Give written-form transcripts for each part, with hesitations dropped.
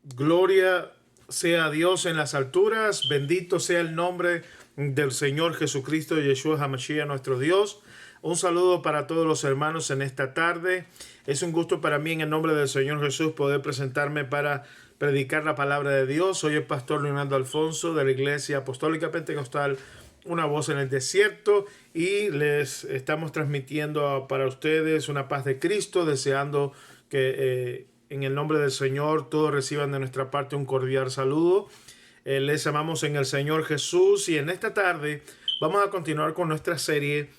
Gloria sea a Dios en las alturas, bendito sea el nombre del Señor Jesucristo, Yeshua HaMashiach, nuestro Dios. Un saludo para todos los hermanos en esta tarde. Es un gusto para mí en el nombre del Señor Jesús poder presentarme para predicar la palabra de Dios. Soy el pastor Leonardo Alfonso de la Iglesia Apostólica Pentecostal Una Voz en el Desierto y les estamos transmitiendo para ustedes una paz de Cristo, deseando que en el nombre del Señor todos reciban de nuestra parte un cordial saludo. Les amamos en el Señor Jesús y en esta tarde vamos a continuar con nuestra serie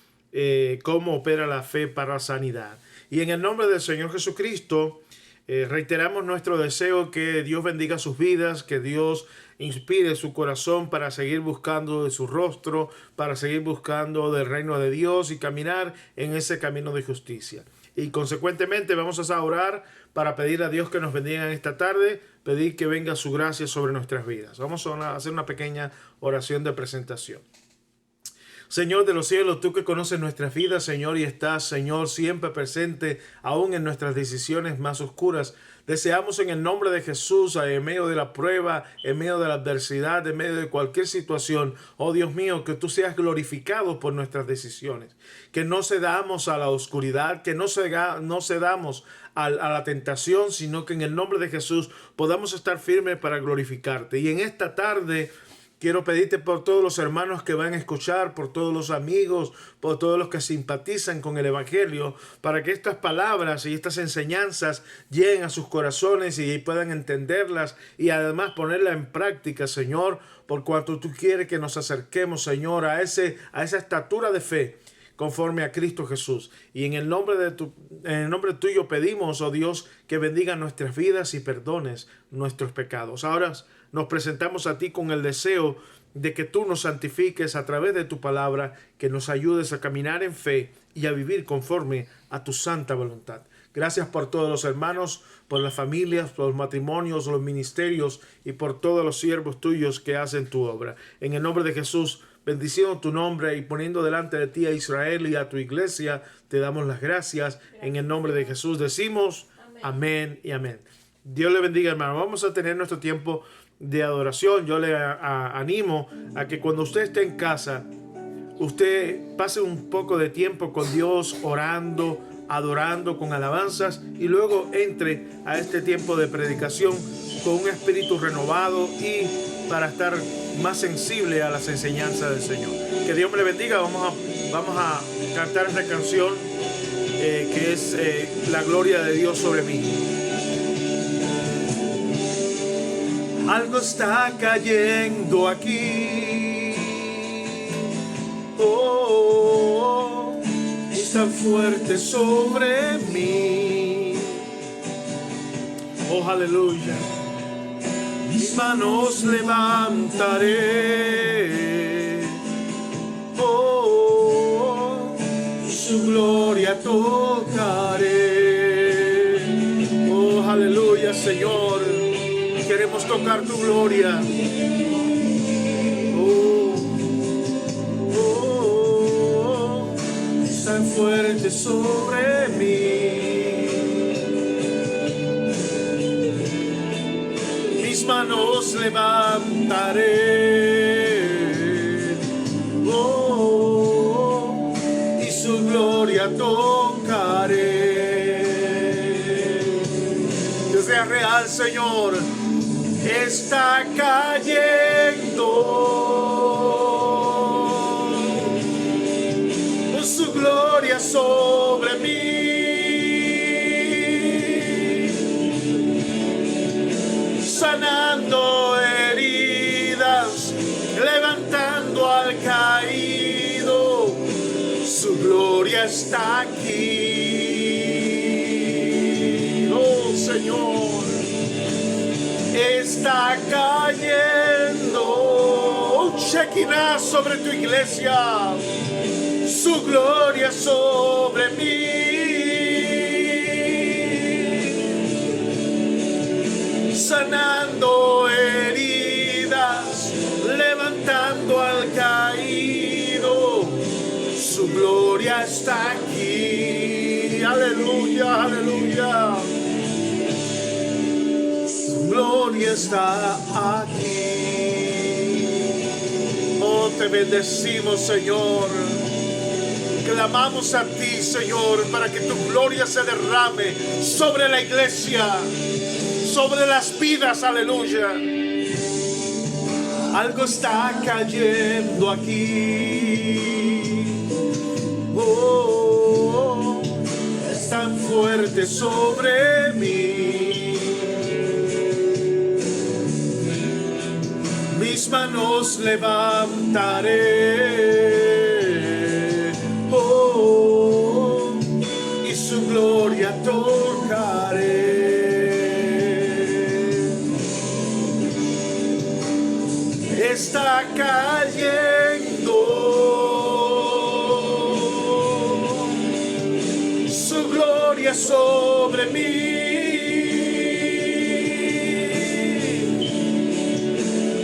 Cómo opera la fe para la sanidad. Y en el nombre del Señor Jesucristo reiteramos nuestro deseo que Dios bendiga sus vidas, que Dios inspire su corazón para seguir buscando de su rostro, para seguir buscando del reino de Dios y caminar en ese camino de justicia. Y consecuentemente vamos a orar para pedir a Dios que nos bendiga en esta tarde, pedir que venga su gracia sobre nuestras vidas. Vamos a hacer una pequeña oración de presentación. Señor de los cielos, tú que conoces nuestras vidas, Señor, y estás, Señor, siempre presente, aún en nuestras decisiones más oscuras. Deseamos en el nombre de Jesús, en medio de la prueba, en medio de la adversidad, en medio de cualquier situación, oh Dios mío, que tú seas glorificado por nuestras decisiones, que no cedamos a la oscuridad, que no cedamos a la tentación, sino que en el nombre de Jesús podamos estar firmes para glorificarte. Y en esta tarde quiero pedirte por todos los hermanos que van a escuchar, por todos los amigos, por todos los que simpatizan con el Evangelio, para que estas palabras y estas enseñanzas lleguen a sus corazones y puedan entenderlas y además ponerlas en práctica, Señor, por cuanto tú quieres que nos acerquemos, Señor, a esa estatura de fe conforme a Cristo Jesús. Y en el nombre tuyo pedimos, oh Dios, que bendiga nuestras vidas y perdones nuestros pecados. Ahora nos presentamos a ti con el deseo de que tú nos santifiques a través de tu palabra, que nos ayudes a caminar en fe y a vivir conforme a tu santa voluntad. Gracias por todos los hermanos, por las familias, por los matrimonios, los ministerios y por todos los siervos tuyos que hacen tu obra. En el nombre de Jesús, bendiciendo tu nombre y poniendo delante de ti a Israel y a tu iglesia, te damos las gracias. En el nombre de Jesús decimos amén y amén. Dios le bendiga, hermano. Vamos a tener nuestro tiempo de adoración. Yo le animo a que cuando usted esté en casa, usted pase un poco de tiempo con Dios orando, adorando con alabanzas y luego entre a este tiempo de predicación con un espíritu renovado y para estar más sensible a las enseñanzas del Señor. Que Dios me le bendiga. Vamos a cantar esta canción que es la gloria de Dios sobre mí. Algo está cayendo aquí, oh, es tan fuerte sobre mí, oh, aleluya. Mis manos levantaré, oh, y su gloria tocaré, oh, aleluya, Señor. Queremos tocar tu gloria. Oh, oh, oh, es tan fuerte sobre mí. Mis manos levantaré. Oh, y su gloria tocaré. Que sea real, Señor. Está cayendo su gloria sobre mí, sanando heridas, levantando al caído, su gloria está aquí, oh Señor. Está cayendo Shekinah sobre tu iglesia, su gloria sobre mí, sanando heridas, levantando al caído, su gloria está aquí, aleluya, aleluya. Gloria gloria está aquí. Oh, te bendecimos, Señor. Clamamos a ti, Señor, para que tu gloria se derrame sobre la iglesia, sobre las vidas, aleluya. Algo está cayendo aquí. Oh, es tan fuerte sobre mí. Mis manos levantaré. Y su gloria tocaré. Está cayendo su gloria sobre mí,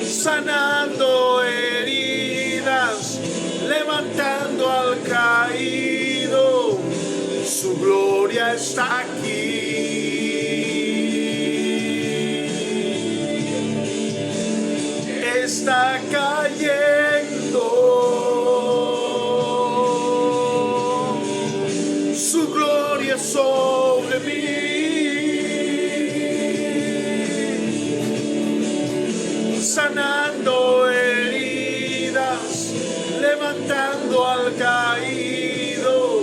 sanando heridas, levantando al caído. Su gloria está aquí. Está cayendo su gloria sobre mí, sanando heridas, levantando al caído.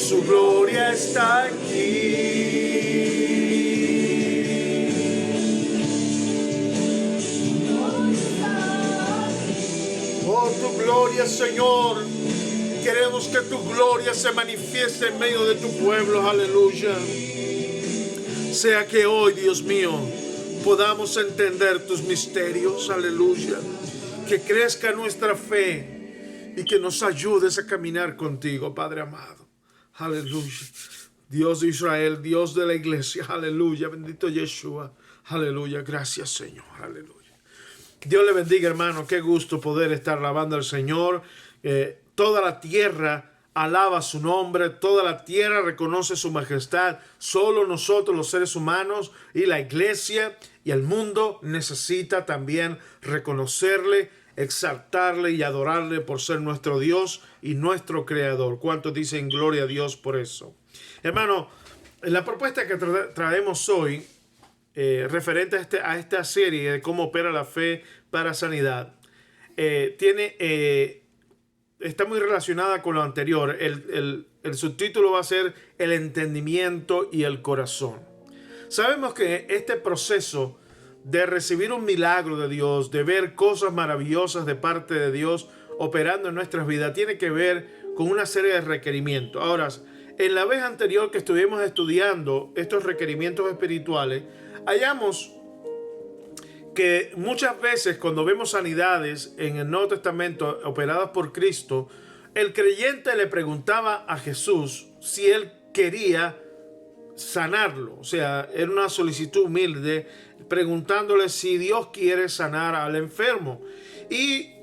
Su gloria está aquí. Oh, tu gloria, Señor. Queremos que tu gloria se manifieste en medio de tu pueblo. Aleluya. Sea que hoy, Dios mío, podamos entender tus misterios. Aleluya. Que crezca nuestra fe y que nos ayudes a caminar contigo, Padre amado. Aleluya. Dios de Israel, Dios de la iglesia. Aleluya. Bendito Yeshua. Aleluya. Gracias, Señor. Aleluya. Dios le bendiga, hermano. Qué gusto poder estar alabando al Señor. Toda la tierra alaba su nombre. Toda la tierra reconoce su majestad. Solo nosotros, los seres humanos, y la iglesia y el mundo necesita también reconocerle, exaltarle y adorarle por ser nuestro Dios y nuestro Creador. ¿Cuántos dicen gloria a Dios por eso? Hermano, la propuesta que traemos hoy, referente a esta serie de cómo opera la fe para sanidad, está muy relacionada con lo anterior. El subtítulo va a ser el entendimiento y el corazón. Sabemos que este proceso de recibir un milagro de Dios, de ver cosas maravillosas de parte de Dios operando en nuestras vidas, tiene que ver con una serie de requerimientos. Ahora, en la vez anterior que estuvimos estudiando estos requerimientos espirituales, hallamos que muchas veces cuando vemos sanidades en el Nuevo Testamento operadas por Cristo, el creyente le preguntaba a Jesús si él quería sanarlo. O sea, era una solicitud humilde, preguntándole si Dios quiere sanar al enfermo. Y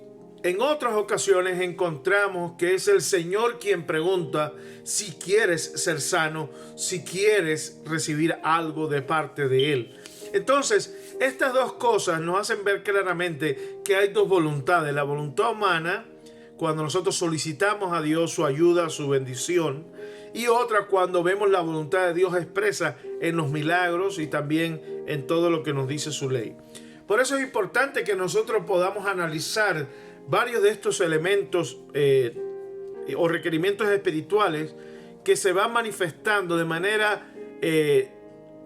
en otras ocasiones encontramos que es el Señor quien pregunta si quieres ser sano, si quieres recibir algo de parte de Él. Entonces, estas dos cosas nos hacen ver claramente que hay dos voluntades. La voluntad humana, cuando nosotros solicitamos a Dios su ayuda, su bendición, y otra cuando vemos la voluntad de Dios expresa en los milagros y también en todo lo que nos dice su ley. Por eso es importante que nosotros podamos analizar varios de estos elementos o requerimientos espirituales que se van manifestando de manera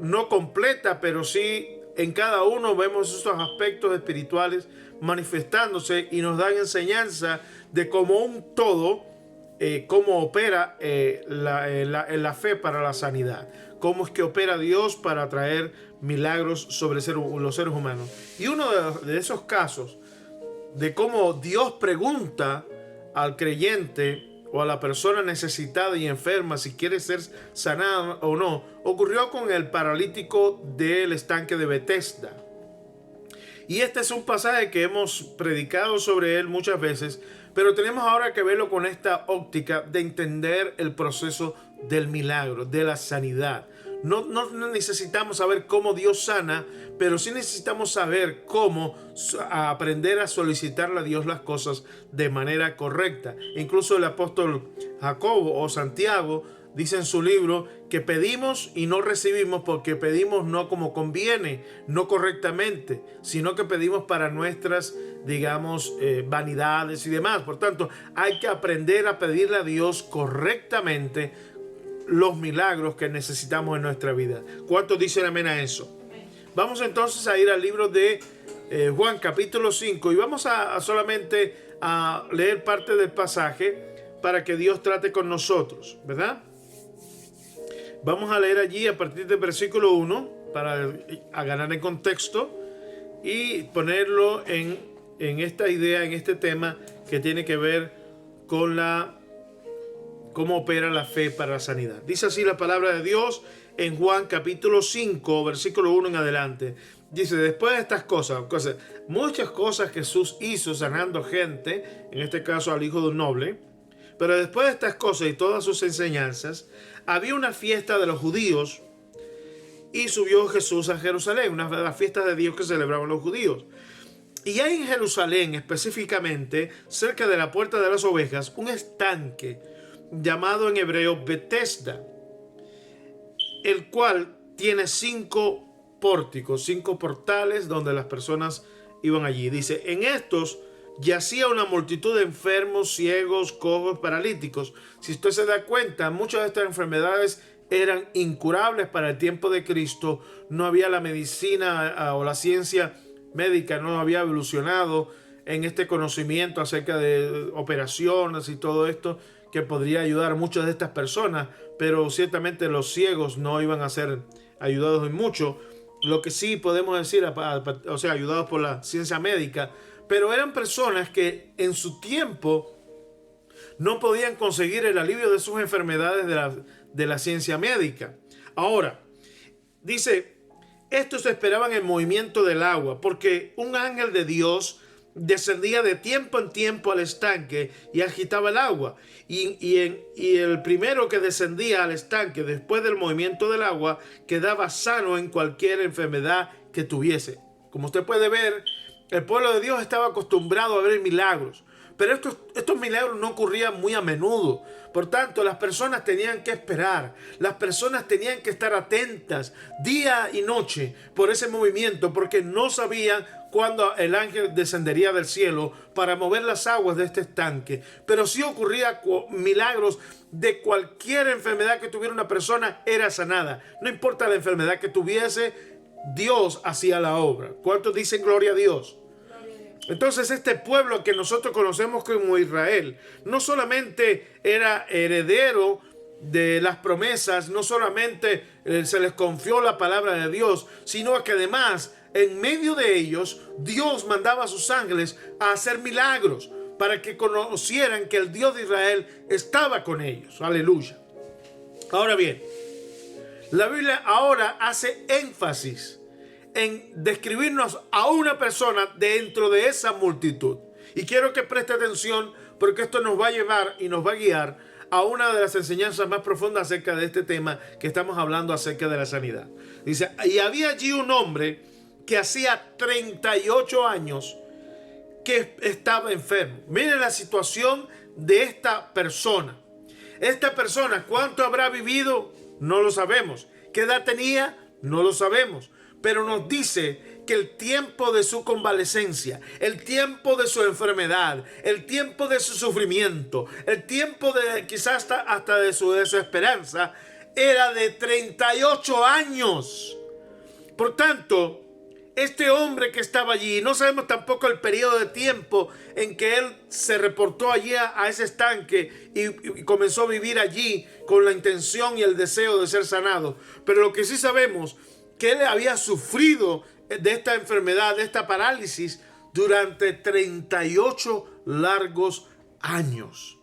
no completa, pero sí en cada uno vemos estos aspectos espirituales manifestándose y nos dan enseñanza de cómo un todo, cómo opera la fe para la sanidad, cómo es que opera Dios para traer milagros sobre los seres humanos. Y uno de esos casos de cómo Dios pregunta al creyente o a la persona necesitada y enferma si quiere ser sanada o no, ocurrió con el paralítico del estanque de Betesda. Y este es un pasaje que hemos predicado sobre él muchas veces, pero tenemos ahora que verlo con esta óptica de entender el proceso del milagro, de la sanidad. No necesitamos saber cómo Dios sana, pero sí necesitamos saber cómo aprender a solicitarle a Dios las cosas de manera correcta. Incluso el apóstol Jacobo o Santiago dice en su libro que pedimos y no recibimos porque pedimos no como conviene, no correctamente, sino que pedimos para nuestras, digamos, vanidades y demás. Por tanto, hay que aprender a pedirle a Dios correctamente los milagros que necesitamos en nuestra vida. ¿Cuántos dicen amén a eso? Vamos entonces a ir al libro de Juan capítulo 5 y vamos a solamente a leer parte del pasaje para que Dios trate con nosotros, ¿verdad? Vamos a leer allí a partir del versículo 1 para ganar en contexto y ponerlo en esta idea, en este tema que tiene que ver con cómo opera la fe para la sanidad. Dice así la palabra de Dios en Juan capítulo 5, versículo 1 en adelante. Dice, después de estas cosas, muchas cosas Jesús hizo sanando gente, en este caso al hijo de un noble, pero después de estas cosas y todas sus enseñanzas, había una fiesta de los judíos y subió Jesús a Jerusalén, una de las fiestas de Dios que celebraban los judíos. Y hay en Jerusalén, específicamente, cerca de la puerta de las ovejas, un estanque llamado en hebreo Betesda, el cual tiene 5 pórticos, 5 portales donde las personas iban allí. Dice, en estos yacía una multitud de enfermos, ciegos, cojos, paralíticos. Si usted se da cuenta, muchas de estas enfermedades eran incurables para el tiempo de Cristo. No había la medicina o la ciencia médica, no había evolucionado en este conocimiento acerca de operaciones y todo esto que podría ayudar a muchas de estas personas, pero ciertamente los ciegos no iban a ser ayudados en mucho. Lo que sí podemos decir, o sea, ayudados por la ciencia médica, pero eran personas que en su tiempo no podían conseguir el alivio de sus enfermedades de la ciencia médica. Ahora, dice, estos esperaban el movimiento del agua, porque un ángel de Dios descendía de tiempo en tiempo al estanque y agitaba el agua. Y el primero que descendía al estanque después del movimiento del agua quedaba sano en cualquier enfermedad que tuviese. Como usted puede ver, el pueblo de Dios estaba acostumbrado a ver milagros, pero estos milagros no ocurrían muy a menudo. Por tanto, las personas tenían que esperar, las personas tenían que estar atentas día y noche por ese movimiento, porque no sabían cuándo el ángel descendería del cielo para mover las aguas de este estanque. Pero si ocurría milagros de cualquier enfermedad que tuviera una persona, era sanada. No importa la enfermedad que tuviese, Dios hacía la obra. ¿Cuántos dicen gloria a Dios? Entonces este pueblo que nosotros conocemos como Israel no solamente era heredero de las promesas, no solamente se les confió la palabra de Dios, sino que además en medio de ellos Dios mandaba a sus ángeles a hacer milagros para que conocieran que el Dios de Israel estaba con ellos. Aleluya. Ahora bien, la Biblia ahora hace énfasis en describirnos a una persona dentro de esa multitud. Y quiero que preste atención porque esto nos va a llevar y nos va a guiar a una de las enseñanzas más profundas acerca de este tema que estamos hablando acerca de la sanidad. Dice, y había allí un hombre que hacía 38 años que estaba enfermo. Miren la situación de esta persona. Esta persona, ¿cuánto habrá vivido? No lo sabemos. ¿Qué edad tenía? No lo sabemos. Pero nos dice que el tiempo de su convalecencia, el tiempo de su enfermedad, el tiempo de su sufrimiento, el tiempo de quizás hasta de su desesperanza, era de 38 años. Por tanto, este hombre que estaba allí, no sabemos tampoco el periodo de tiempo en que él se reportó allí a ese estanque y comenzó a vivir allí con la intención y el deseo de ser sanado. Pero lo que sí sabemos que él había sufrido de esta enfermedad, de esta parálisis, durante 38 largos años.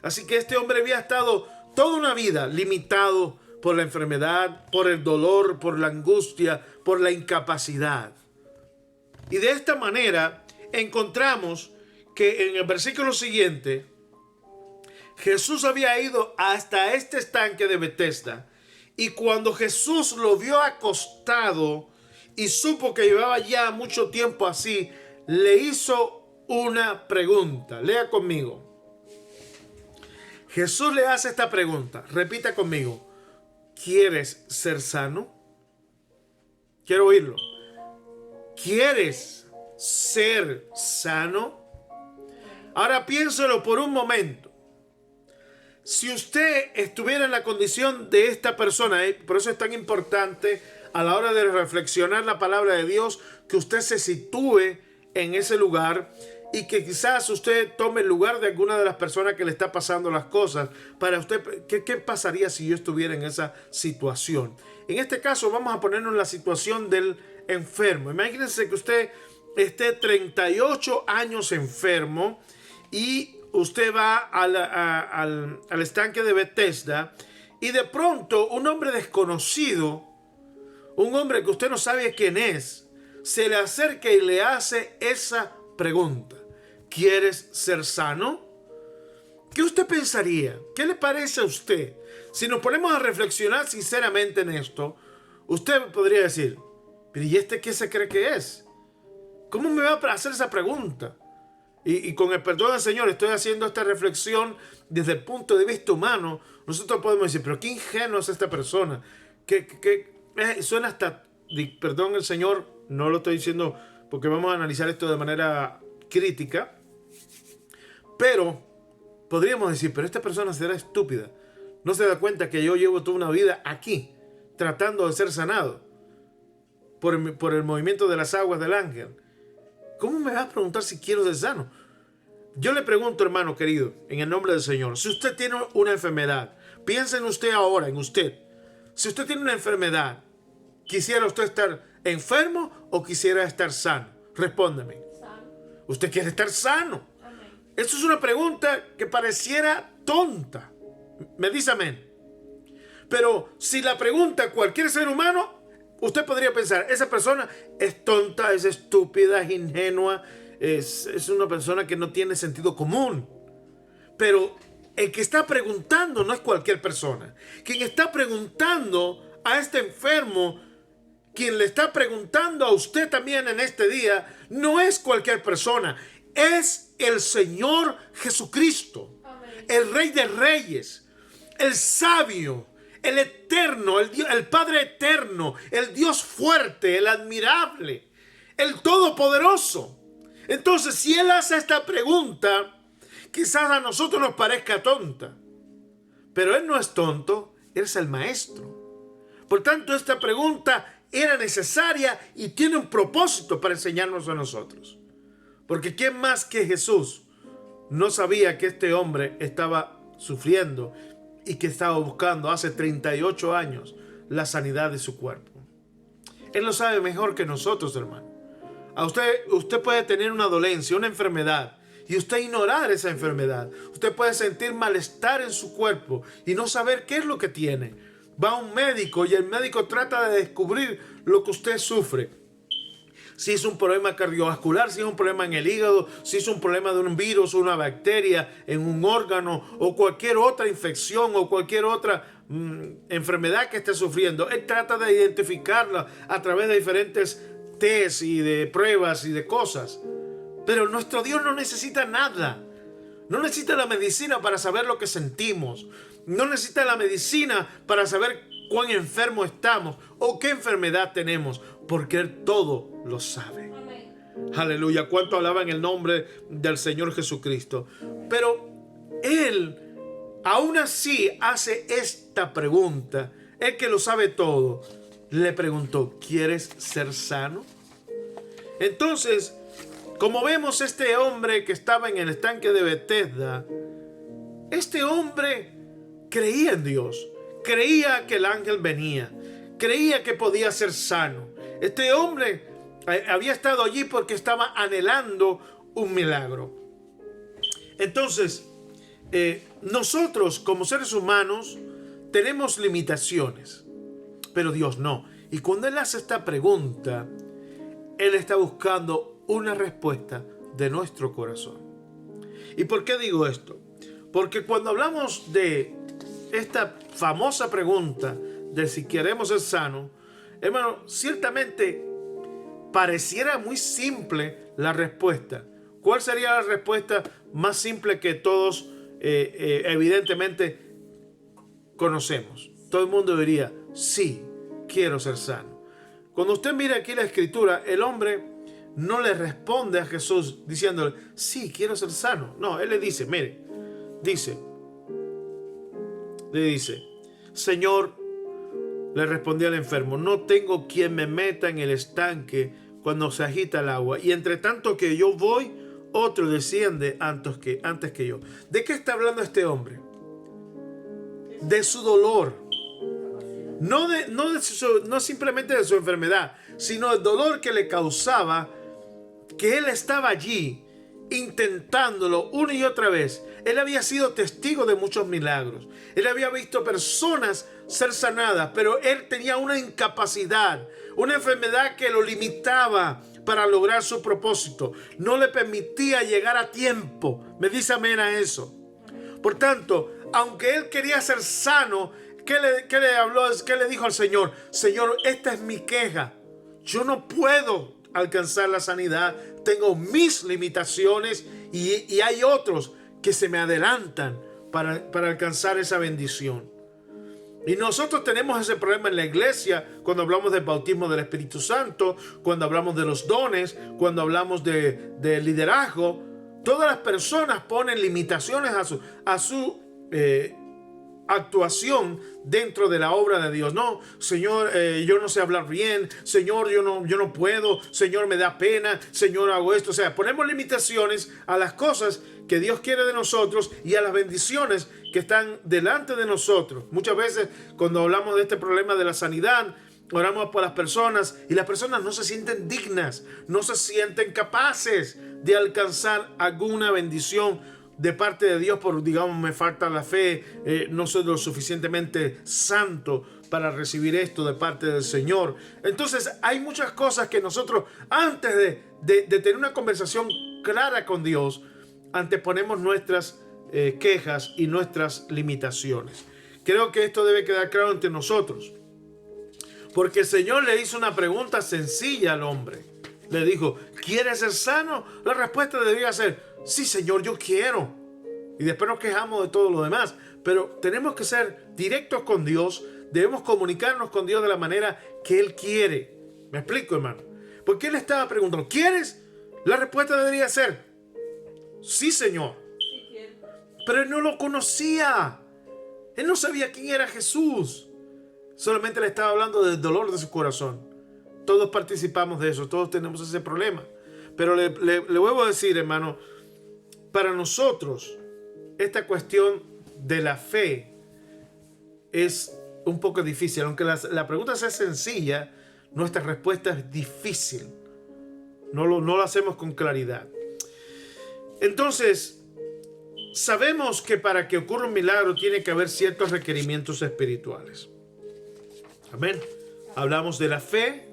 Así que este hombre había estado toda una vida limitado por la enfermedad, por el dolor, por la angustia, por la incapacidad. Y de esta manera encontramos que en el versículo siguiente, Jesús había ido hasta este estanque de Betesda Y cuando Jesús lo vio acostado y supo que llevaba ya mucho tiempo así, le hizo una pregunta. Lea conmigo. Jesús le hace esta pregunta. Repita conmigo. ¿Quieres ser sano? Quiero oírlo. ¿Quieres ser sano? Ahora piénselo por un momento. Si usted estuviera en la condición de esta persona, por eso es tan importante a la hora de reflexionar la palabra de Dios, que usted se sitúe en ese lugar y que quizás usted tome el lugar de alguna de las personas que le está pasando las cosas. Para usted, ¿qué pasaría si yo estuviera en esa situación? En este caso vamos a ponernos en la situación del enfermo. Imagínense que usted esté 38 años enfermo y usted va al estanque de Bethesda y de pronto un hombre desconocido, un hombre que usted no sabe quién es, se le acerca y le hace esa pregunta. ¿Quieres ser sano? ¿Qué usted pensaría? ¿Qué le parece a usted? Si nos ponemos a reflexionar sinceramente en esto, usted podría decir, pero ¿y este qué se cree que es? ¿Cómo me va a hacer esa pregunta? Y con el perdón del Señor estoy haciendo esta reflexión desde el punto de vista humano. Nosotros podemos decir, pero qué ingenuo es esta persona. Suena hasta, perdón el Señor, no lo estoy diciendo porque vamos a analizar esto de manera crítica. Pero podríamos decir, pero esta persona será estúpida. No se da cuenta que yo llevo toda una vida aquí, tratando de ser sanado por el movimiento de las aguas del ángel. ¿Cómo me va a preguntar si quiero ser sano? Yo le pregunto, hermano querido, en el nombre del Señor, si usted tiene una enfermedad, piensa en usted ahora, en usted. Si usted tiene una enfermedad, ¿quisiera usted estar enfermo o quisiera estar sano? Respóndeme. Sano. ¿Usted quiere estar sano? Amén. Eso es una pregunta que pareciera tonta. Me dice amén. Pero si la pregunta cualquier ser humano, usted podría pensar, esa persona es tonta, es estúpida, es ingenua, es una persona que no tiene sentido común. Pero el que está preguntando no es cualquier persona. Quien está preguntando a este enfermo, quien le está preguntando a usted también en este día, no es cualquier persona. Es el Señor Jesucristo. Amén. El Rey de Reyes, el sabio, el eterno, el Padre eterno, el Dios fuerte, el admirable, el todopoderoso. Entonces, si Él hace esta pregunta, quizás a nosotros nos parezca tonta, pero Él no es tonto, Él es el Maestro. Por tanto, esta pregunta era necesaria y tiene un propósito para enseñarnos a nosotros. Porque ¿quién más que Jesús no sabía que este hombre estaba sufriendo y que estaba buscando hace 38 años la sanidad de su cuerpo? Él lo sabe mejor que nosotros, hermano. Usted puede tener una dolencia, una enfermedad, y usted ignorar esa enfermedad. Usted puede sentir malestar en su cuerpo y no saber qué es lo que tiene. Va a un médico y el médico trata de descubrir lo que usted sufre. Si es un problema cardiovascular, si es un problema en el hígado, si es un problema de un virus, una bacteria en un órgano o cualquier otra infección o cualquier otra enfermedad que esté sufriendo. Él trata de identificarla a través de diferentes test y de pruebas y de cosas. Pero nuestro Dios no necesita nada. No necesita la medicina para saber lo que sentimos. No necesita la medicina para saber cuán enfermo estamos o qué enfermedad tenemos, porque Él todo lo sabe. Amén. Aleluya. ¿Cuánto alaban el nombre del Señor Jesucristo? Pero Él aún así hace esta pregunta. Él que lo sabe todo, le preguntó, ¿quieres ser sano? Entonces, como vemos, este hombre que estaba en el estanque de Bethesda, este hombre creía en Dios, creía que el ángel venía, creía que podía ser sano. Este hombre había estado allí porque estaba anhelando un milagro. Entonces, nosotros como seres humanos tenemos limitaciones, pero Dios no. Y cuando Él hace esta pregunta, Él está buscando una respuesta de nuestro corazón. ¿Y por qué digo esto? Porque cuando hablamos de esta famosa pregunta de si queremos ser sanos, hermano, ciertamente pareciera muy simple la respuesta. ¿Cuál sería la respuesta más simple que todos evidentemente conocemos? Todo el mundo diría, sí, quiero ser sano. Cuando usted mira aquí la escritura, el hombre no le responde a Jesús diciéndole, sí, quiero ser sano. No, él le dice, mire, le dice, Señor, le respondió el enfermo, no tengo quien me meta en el estanque cuando se agita el agua. Y entre tanto que yo voy, otro desciende antes que yo. ¿De qué está hablando este hombre? De su dolor. No simplemente de su enfermedad, sino el dolor que le causaba que él estaba allí intentándolo una y otra vez. Él había sido testigo de muchos milagros. Él había visto personas ser sanadas, pero él tenía una incapacidad, una enfermedad que lo limitaba para lograr su propósito. No le permitía llegar a tiempo. Me dice amén a eso. Por tanto, aunque él quería ser sano, ¿qué le dijo al Señor? Señor, esta es mi queja. Yo no puedo alcanzar la sanidad. Tengo mis limitaciones y hay otros que se me adelantan para alcanzar esa bendición. Y nosotros tenemos ese problema en la iglesia cuando hablamos del bautismo del Espíritu Santo, cuando hablamos de los dones, cuando hablamos de liderazgo. Todas las personas ponen limitaciones a su actuación dentro de la obra de Dios. No, Señor, yo no sé hablar bien. Señor, yo no puedo. Señor, me da pena. Señor, hago esto. O sea, ponemos limitaciones a las cosas que Dios quiere de nosotros y a las bendiciones que están delante de nosotros. Muchas veces cuando hablamos de este problema de la sanidad, oramos por las personas y las personas no se sienten dignas, no se sienten capaces de alcanzar alguna bendición de parte de Dios por, digamos, me falta la fe, no soy lo suficientemente santo para recibir esto de parte del Señor. Entonces hay muchas cosas que nosotros antes de tener una conversación clara con Dios, anteponemos nuestras quejas y nuestras limitaciones. Creo que esto debe quedar claro entre nosotros, porque el Señor le hizo una pregunta sencilla al hombre. Le dijo, ¿quieres ser sano? La respuesta debía ser, sí, Señor, yo quiero. Y después nos quejamos de todo lo demás. Pero tenemos que ser directos con Dios. Debemos comunicarnos con Dios de la manera que Él quiere. ¿Me explico, hermano? Porque Él estaba preguntando, ¿quieres? La respuesta debería ser, sí, Señor. Sí, quiero. Pero él no lo conocía. Él no sabía quién era Jesús. Solamente le estaba hablando del dolor de su corazón. Todos participamos de eso. Todos tenemos ese problema. Pero le vuelvo a decir, hermano, para nosotros, esta cuestión de la fe es un poco difícil. Aunque la pregunta sea sencilla, nuestra respuesta es difícil. No lo hacemos con claridad. Entonces, sabemos que para que ocurra un milagro tiene que haber ciertos requerimientos espirituales. Amén. Hablamos de la fe,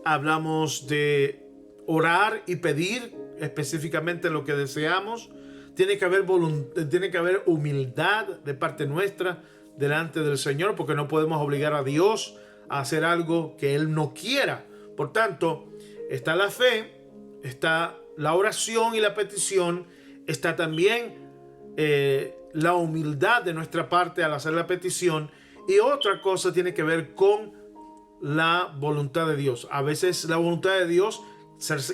hablamos de orar y pedir específicamente lo que deseamos. Tiene que haber humildad de parte nuestra delante del Señor, porque no podemos obligar a Dios a hacer algo que Él no quiera. Por tanto, está la fe, está la oración y la petición, está también la humildad de nuestra parte al hacer la petición, y otra cosa tiene que ver con la voluntad de Dios. A veces la voluntad de Dios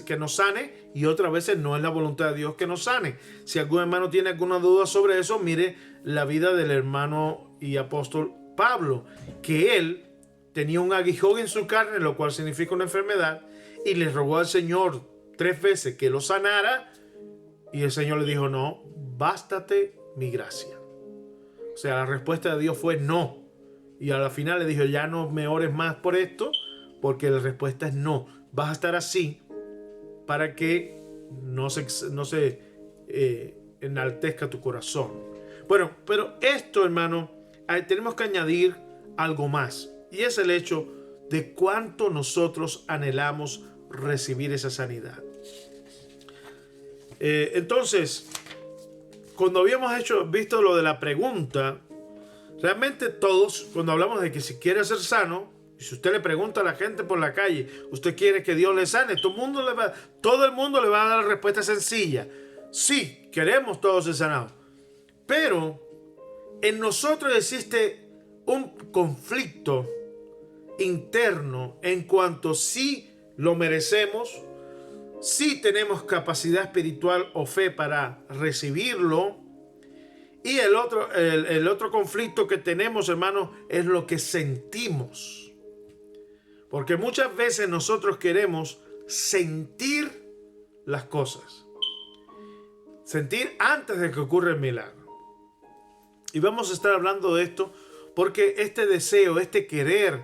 que nos sane y otras veces no es la voluntad de Dios que nos sane. Si algún hermano tiene alguna duda sobre eso, mire la vida del hermano y apóstol Pablo, que él tenía un aguijón en su carne, lo cual significa una enfermedad, y le rogó al Señor 3 veces que lo sanara, y el Señor le dijo, no, bástate mi gracia. O sea, la respuesta de Dios fue no. Y a la final le dijo, ya no me ores más por esto, porque la respuesta es no. Vas a estar así para que no se enaltezca tu corazón. Bueno, pero esto, hermano, tenemos que añadir algo más. Y es el hecho de cuánto nosotros anhelamos recibir esa sanidad. Entonces, cuando habíamos visto lo de la pregunta, Realmente todos, cuando hablamos de que si quiere ser sano, y si usted le pregunta a la gente por la calle, ¿usted quiere que Dios le sane? Todo el mundo le va a dar la respuesta sencilla. Sí, queremos todos ser sanados. Pero en nosotros existe un conflicto interno en cuanto si lo merecemos, si tenemos capacidad espiritual o fe para recibirlo. Y el otro conflicto que tenemos, hermanos, es lo que sentimos. Porque muchas veces nosotros queremos sentir las cosas. Sentir antes de que ocurra el milagro. Y vamos a estar hablando de esto porque este deseo, este querer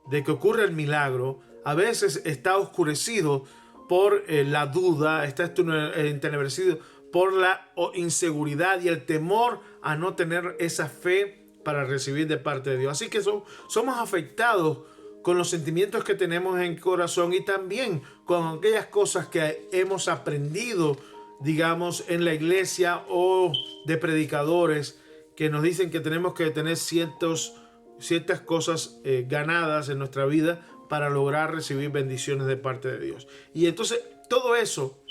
de que ocurra el milagro, a veces está oscurecido por la duda, está entenebrecido por la inseguridad y el temor a no tener esa fe para recibir de parte de Dios. Así que somos afectados con los sentimientos que tenemos en el corazón y también con aquellas cosas que hemos aprendido, digamos, en la iglesia o de predicadores que nos dicen que tenemos que tener ciertas cosas ganadas en nuestra vida para lograr recibir bendiciones de parte de Dios. Y entonces todo eso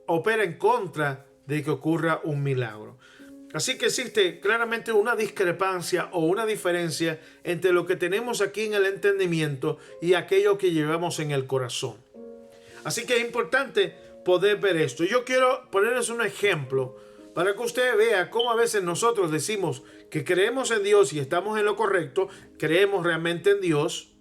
opera en contra de que ocurra un milagro. Así que existe claramente una discrepancia o una diferencia entre lo que tenemos aquí en el entendimiento y aquello que llevamos en el corazón. Así que es importante poder ver esto. Yo quiero ponerles un ejemplo para que usted vea cómo a veces nosotros decimos que creemos en Dios y estamos en lo correcto, creemos realmente en Dios,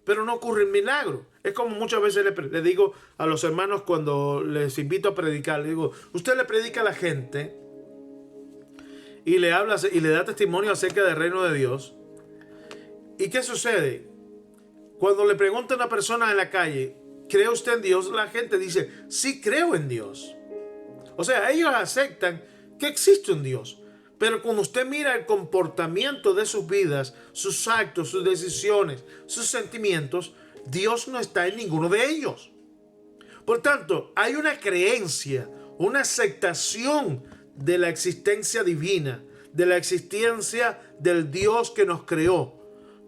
pero no ocurre el milagro. Es como muchas veces le digo a los hermanos cuando les invito a predicar, le digo, usted le predica a la gente y le habla y le da testimonio acerca del reino de Dios. ¿Y qué sucede? Cuando le pregunta a una persona en la calle, ¿cree usted en Dios? La gente dice, sí, creo en Dios. O sea, ellos aceptan que existe un Dios. Pero cuando usted mira el comportamiento de sus vidas, sus actos, sus decisiones, sus sentimientos, Dios no está en ninguno de ellos. Por tanto, hay una creencia, una aceptación de la existencia divina, de la existencia del Dios que nos creó.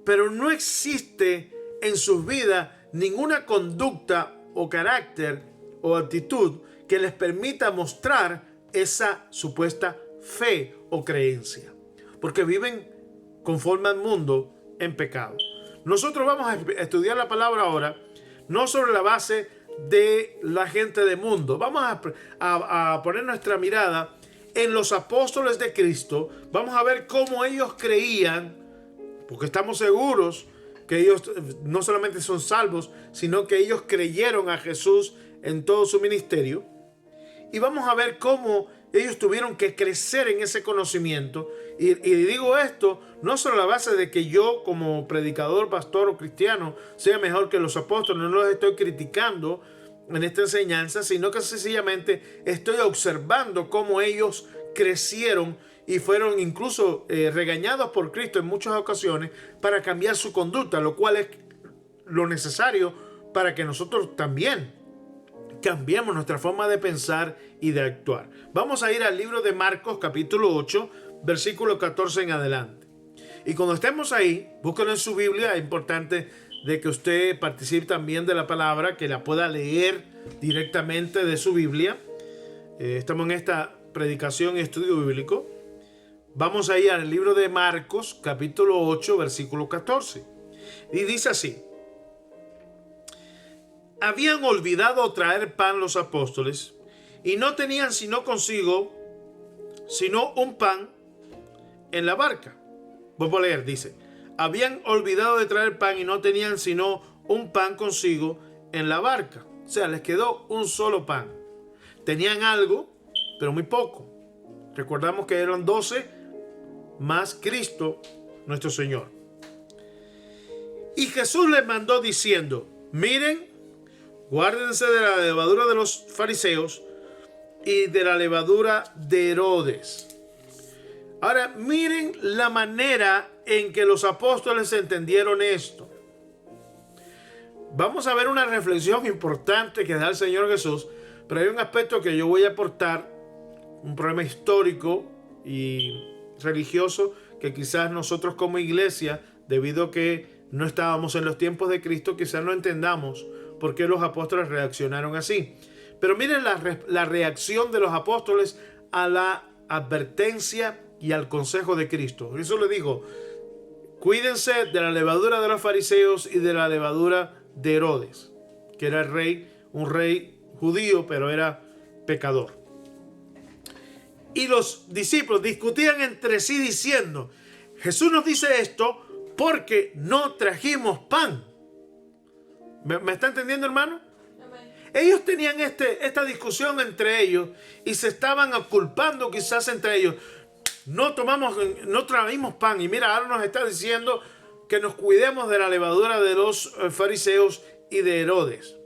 Pero no existe en sus vidas ninguna conducta o carácter o actitud que les permita mostrar esa supuesta fe o creencia. Porque viven conforme al mundo en pecado. Nosotros vamos a estudiar la palabra ahora, no sobre la base de la gente del mundo. Vamos a poner nuestra mirada en los apóstoles de Cristo. Vamos a ver cómo ellos creían, porque estamos seguros que ellos no solamente son salvos, sino que ellos creyeron a Jesús en todo su ministerio. Y vamos a ver cómo ellos tuvieron que crecer en ese conocimiento. Y digo esto no solo a la base de que yo como predicador, pastor o cristiano sea mejor que los apóstoles, no los estoy criticando en esta enseñanza, sino que sencillamente estoy observando cómo ellos crecieron y fueron incluso regañados por Cristo en muchas ocasiones para cambiar su conducta, lo cual es lo necesario para que nosotros también cambiemos nuestra forma de pensar y de actuar. Vamos a ir al libro de Marcos capítulo 8, versículo 14 en adelante. Y cuando estemos ahí, búsquenlo en su Biblia. Es importante de que usted participe también de la palabra, que la pueda leer directamente de su Biblia. Estamos en esta predicación y estudio bíblico. Vamos a ir al libro de Marcos capítulo 8, versículo 14. Y dice así: habían olvidado traer pan los apóstoles y no tenían sino un pan en la barca. Vuelvo a leer, dice: habían olvidado de traer pan y no tenían sino un pan consigo en la barca. O sea, les quedó un solo pan. Tenían algo, pero muy poco. Recordamos que eran 12 más Cristo, nuestro Señor. Y Jesús les mandó diciendo: miren, guárdense de la levadura de los fariseos y de la levadura de Herodes. Ahora, miren la manera en que los apóstoles entendieron esto. Vamos a ver una reflexión importante que da el Señor Jesús, pero hay un aspecto que yo voy a aportar, un problema histórico y religioso que quizás nosotros como iglesia, debido a que no estábamos en los tiempos de Cristo, quizás no entendamos por qué los apóstoles reaccionaron así. Pero miren la reacción de los apóstoles a la advertencia y al consejo de Cristo. Jesús le dijo: cuídense de la levadura de los fariseos y de la levadura de Herodes, que era el rey, un rey judío, pero era pecador. Y los discípulos discutían entre sí diciendo: Jesús nos dice esto porque no trajimos pan. ¿Me está entendiendo, hermano? Ellos tenían esta discusión entre ellos y se estaban culpando quizás entre ellos. No trajimos pan. Y mira, ahora nos está diciendo que nos cuidemos de la levadura de los fariseos y de Herodes.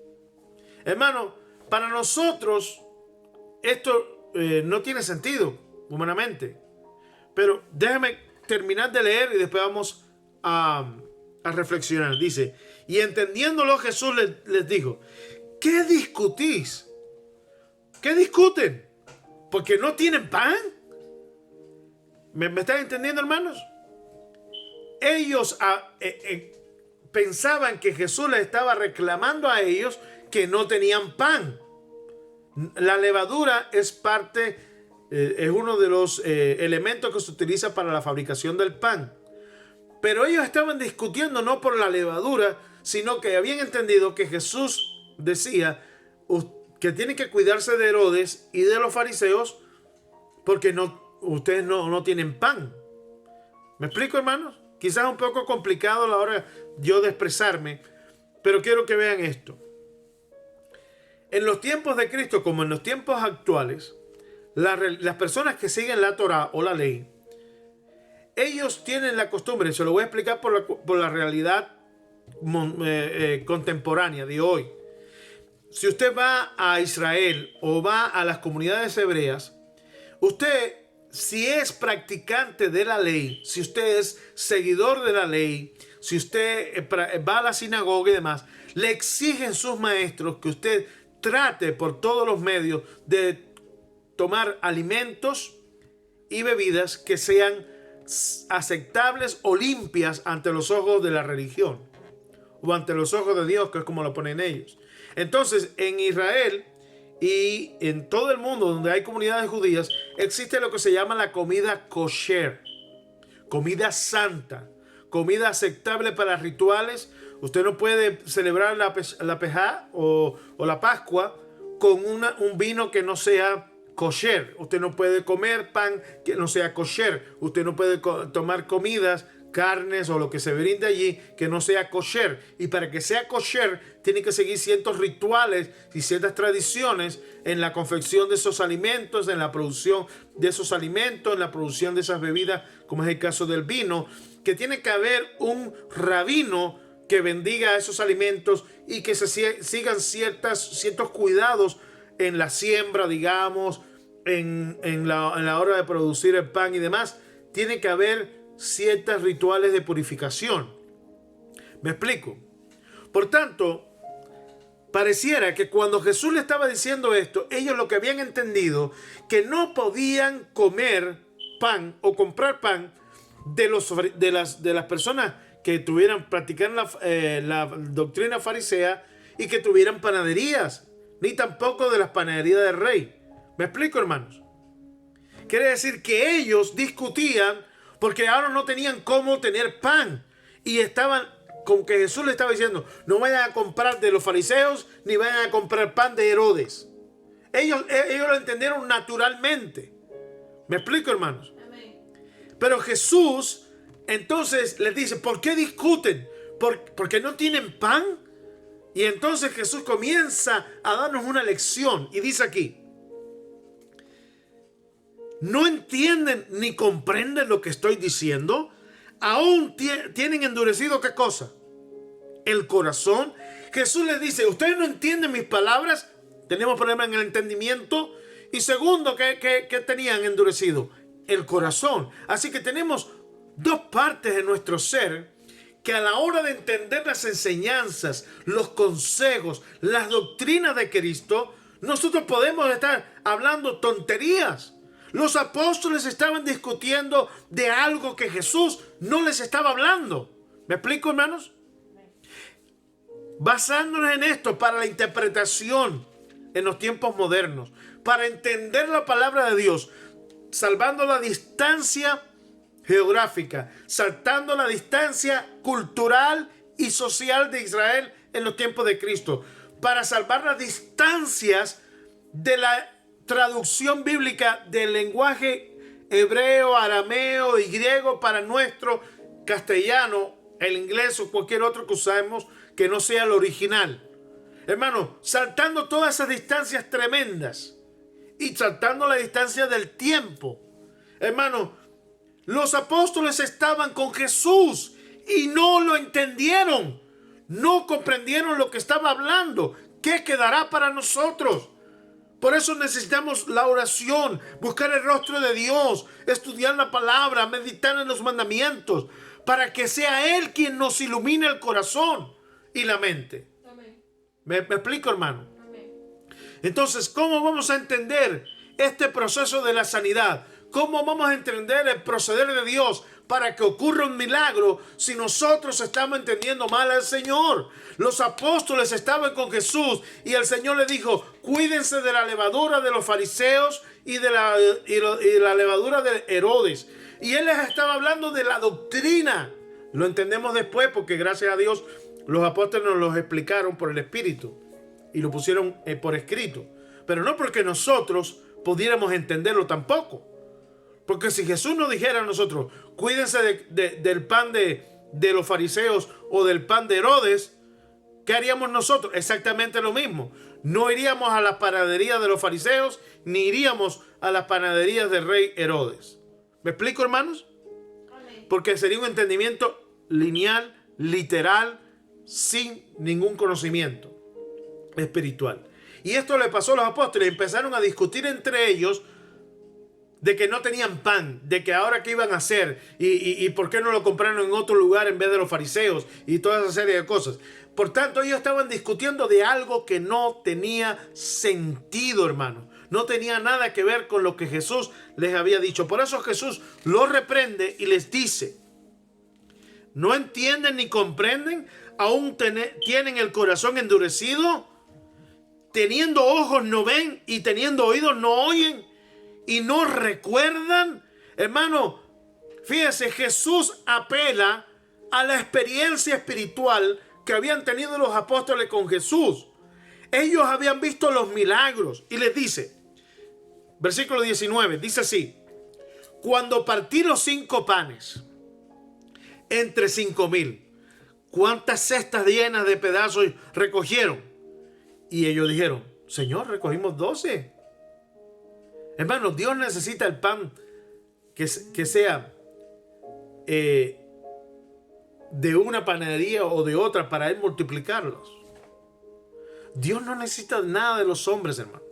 Hermano, para nosotros esto no tiene sentido humanamente. Pero déjame terminar de leer y después vamos a reflexionar. Dice: y entendiéndolo, Jesús les dijo: ¿qué discutís? ¿Qué discuten? ¿Porque no tienen pan? ¿Me están entendiendo, hermanos? Ellos pensaban que Jesús les estaba reclamando a ellos que no tenían pan. La levadura es parte, es uno de los elementos que se utiliza para la fabricación del pan. Pero ellos estaban discutiendo no por la levadura, sino que habían entendido que Jesús decía que tienen que cuidarse de Herodes y de los fariseos porque ustedes no tienen pan. ¿Me explico, hermanos? Quizás un poco complicado a la hora yo de expresarme, pero quiero que vean esto. En los tiempos de Cristo, como en los tiempos actuales, las personas que siguen la Torá o la ley, ellos tienen la costumbre, se lo voy a explicar por la realidad contemporánea de hoy. Si usted va a Israel o va a las comunidades hebreas, usted, si es practicante de la ley, si usted es seguidor de la ley, si usted va a la sinagoga y demás, le exigen sus maestros que usted trate por todos los medios de tomar alimentos y bebidas que sean aceptables o limpias ante los ojos de la religión o ante los ojos de Dios, que es como lo ponen ellos. Entonces, en Israel y en todo el mundo donde hay comunidades judías, existe lo que se llama la comida kosher, comida santa, comida aceptable para rituales. Usted no puede celebrar la Pejá o la Pascua con un vino que no sea kosher. Usted no puede comer pan que no sea kosher. Usted no puede tomar comidas, carnes o lo que se brinde allí que no sea kosher. Y para que sea kosher tiene que seguir ciertos rituales y ciertas tradiciones en la confección de esos alimentos, en la producción de esos alimentos, en la producción de esas bebidas, como es el caso del vino, que tiene que haber un rabino que bendiga esos alimentos y que se sigan ciertos cuidados en la siembra, digamos, en la hora de producir el pan y demás. Tiene que haber ciertos rituales de purificación. ¿Me explico? Por tanto, pareciera que cuando Jesús le estaba diciendo esto, ellos lo que habían entendido, que no podían comer pan o comprar pan de las personas que practicaran la doctrina farisea y que tuvieran panaderías, ni tampoco de las panaderías del rey. ¿Me explico, hermanos? Quiere decir que ellos discutían porque ahora no tenían cómo tener pan y estaban con que Jesús le estaba diciendo: no vayan a comprar de los fariseos ni vayan a comprar pan de Herodes. Ellos lo entendieron naturalmente. ¿Me explico, hermanos? Amén. Pero Jesús entonces les dice: ¿por qué discuten? ¿Porque no tienen pan? Y entonces Jesús comienza a darnos una lección y dice aquí: ¿no entienden ni comprenden lo que estoy diciendo? ¿Aún tienen endurecido qué cosa? El corazón. Jesús les dice: ¿ustedes no entienden mis palabras? Tenemos problemas en el entendimiento. Y segundo, ¿qué tenían endurecido? El corazón. Así que tenemos dos partes de nuestro ser que a la hora de entender las enseñanzas, los consejos, las doctrinas de Cristo, nosotros podemos estar hablando tonterías. Los apóstoles estaban discutiendo de algo que Jesús no les estaba hablando. ¿Me explico, hermanos? Basándonos en esto para la interpretación en los tiempos modernos, para entender la palabra de Dios, salvando la distancia geográfica, saltando la distancia cultural y social de Israel en los tiempos de Cristo, para salvar las distancias de la traducción bíblica del lenguaje hebreo, arameo y griego para nuestro castellano, el inglés o cualquier otro que usemos que no sea el original. Hermano, saltando todas esas distancias tremendas y saltando la distancia del tiempo. Hermano, los apóstoles estaban con Jesús y no lo entendieron. No comprendieron lo que estaba hablando. ¿Qué quedará para nosotros? Por eso necesitamos la oración, buscar el rostro de Dios, estudiar la palabra, meditar en los mandamientos, para que sea Él quien nos ilumine el corazón y la mente. Amén. ¿Me explico, hermano? Amén. Entonces, ¿cómo vamos a entender este proceso de la sanidad? ¿Cómo vamos a entender el proceder de Dios para que ocurra un milagro si nosotros estamos entendiendo mal al Señor? Los apóstoles estaban con Jesús y el Señor le dijo: cuídense de la levadura de los fariseos y de la levadura de Herodes. Y Él les estaba hablando de la doctrina. Lo entendemos después porque gracias a Dios los apóstoles nos lo explicaron por el Espíritu y lo pusieron por escrito. Pero no porque nosotros pudiéramos entenderlo tampoco. Porque si Jesús nos dijera a nosotros: cuídense del pan de los fariseos o del pan de Herodes, ¿qué haríamos nosotros? Exactamente lo mismo. No iríamos a las panaderías de los fariseos ni iríamos a las panaderías del rey Herodes. ¿Me explico, hermanos? Amén. Porque sería un entendimiento lineal, literal, sin ningún conocimiento espiritual. Y esto le pasó a los apóstoles. Empezaron a discutir entre ellos de que no tenían pan, de que ahora qué iban a hacer y por qué no lo compraron en otro lugar en vez de los fariseos y toda esa serie de cosas. Por tanto, ellos estaban discutiendo de algo que no tenía sentido, hermano. No tenía nada que ver con lo que Jesús les había dicho. Por eso Jesús los reprende y les dice: ¿no entienden ni comprenden? ¿Aún tienen el corazón endurecido? ¿Teniendo ojos no ven y teniendo oídos no oyen? ¿Y no recuerdan? Hermano, fíjese, Jesús apela a la experiencia espiritual que habían tenido los apóstoles con Jesús. Ellos habían visto los milagros y les dice, versículo 19, dice así: cuando partí los 5 panes entre 5,000, ¿cuántas cestas llenas de pedazos recogieron? Y ellos dijeron: Señor, recogimos 12. Hermano, Dios necesita el pan que sea de una panadería o de otra para Él multiplicarlos. Dios no necesita nada de los hombres, hermano.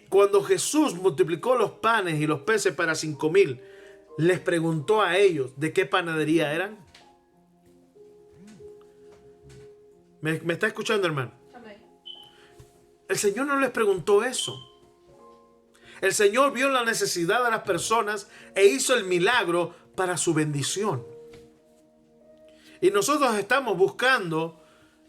Cuando Jesús multiplicó los panes y los peces para 5,000, les preguntó a ellos de qué panadería eran. ¿Me está escuchando, hermano? Amén. El Señor no les preguntó eso. El Señor vio la necesidad de las personas e hizo el milagro para su bendición. Y nosotros estamos buscando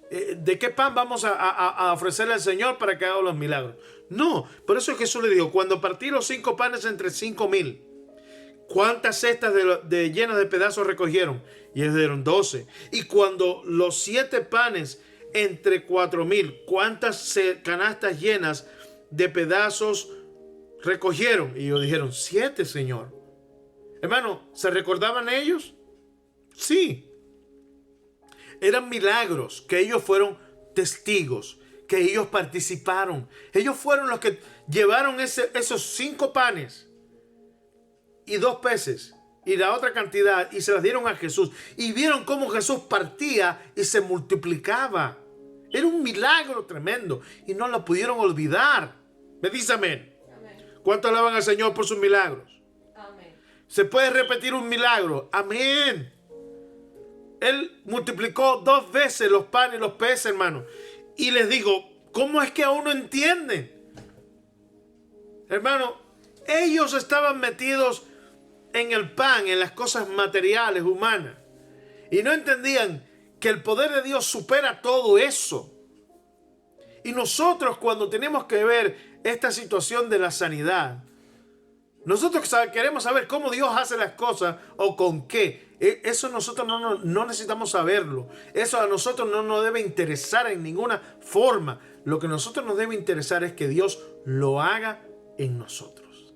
de qué pan vamos a ofrecerle al Señor para que haga los milagros. No, por eso Jesús le dijo: cuando partí los 5 panes entre 5,000, ¿cuántas cestas llenas de pedazos recogieron? Y ellos dieron 12. Y cuando los 7 panes entre 4,000, ¿cuántas canastas llenas de pedazos recogieron? Y ellos dijeron: 7, Señor. Hermano, ¿se recordaban ellos? Sí. Eran milagros que ellos fueron testigos, que ellos participaron. Ellos fueron los que llevaron esos 5 panes y 2 peces y la otra cantidad y se las dieron a Jesús. Y vieron cómo Jesús partía y se multiplicaba. Era un milagro tremendo y no lo pudieron olvidar. Me dice amén. ¿Cuánto alaban al Señor por sus milagros? Amén. ¿Se puede repetir un milagro? Amén. Él multiplicó 2 veces los panes y los peces, hermano. Y les digo, ¿cómo es que aún no entienden? Hermano, Ellos estaban metidos en el pan, en las cosas materiales, humanas. Y no entendían que el poder de Dios supera todo eso. Y nosotros, cuando tenemos que ver esta situación de la sanidad, nosotros queremos saber cómo Dios hace las cosas o con qué. Eso nosotros no necesitamos saberlo. Eso a nosotros no nos debe interesar en ninguna forma. Lo que a nosotros nos debe interesar es que Dios lo haga en nosotros.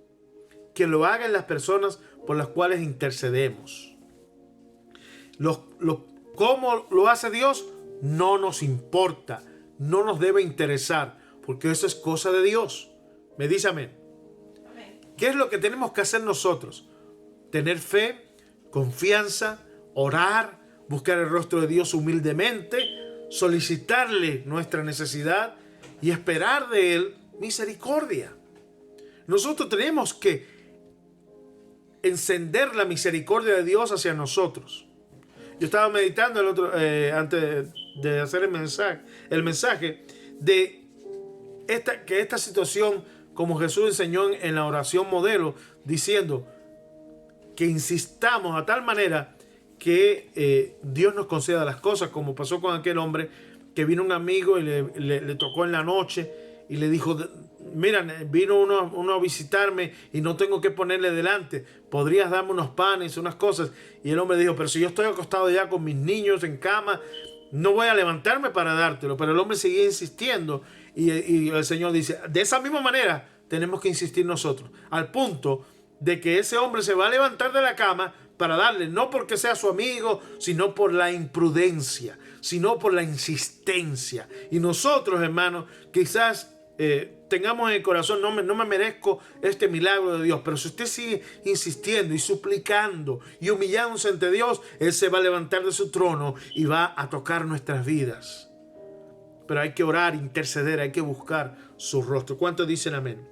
Que lo haga en las personas por las cuales intercedemos. ¿Cómo lo hace Dios? No nos importa. No nos debe interesar. Porque eso es cosa de Dios. Me dice amén. ¿Qué es lo que tenemos que hacer nosotros? Tener fe, confianza, orar, buscar el rostro de Dios humildemente, solicitarle nuestra necesidad y esperar de Él misericordia. Nosotros tenemos que encender la misericordia de Dios hacia nosotros. Yo estaba meditando antes de hacer el mensaje de que esta situación, como Jesús enseñó en la oración modelo, diciendo que insistamos a tal manera que Dios nos conceda las cosas, como pasó con aquel hombre que vino un amigo y le tocó en la noche y le dijo, mira, vino uno a visitarme y no tengo que ponerle delante, podrías darme unos panes, unas cosas. Y el hombre dijo, pero si yo estoy acostado ya con mis niños en cama, no voy a levantarme para dártelo. Pero el hombre seguía insistiendo y el Señor dice, de esa misma manera tenemos que insistir nosotros, al punto de que ese hombre se va a levantar de la cama para darle, no porque sea su amigo, sino por la imprudencia, sino por la insistencia. Y nosotros, hermanos, quizás tengamos en el corazón, no me merezco este milagro de Dios, pero si usted sigue insistiendo y suplicando y humillándose ante Dios, Él se va a levantar de su trono y va a tocar nuestras vidas. Pero hay que orar, interceder, hay que buscar su rostro. ¿Cuántos dicen amén?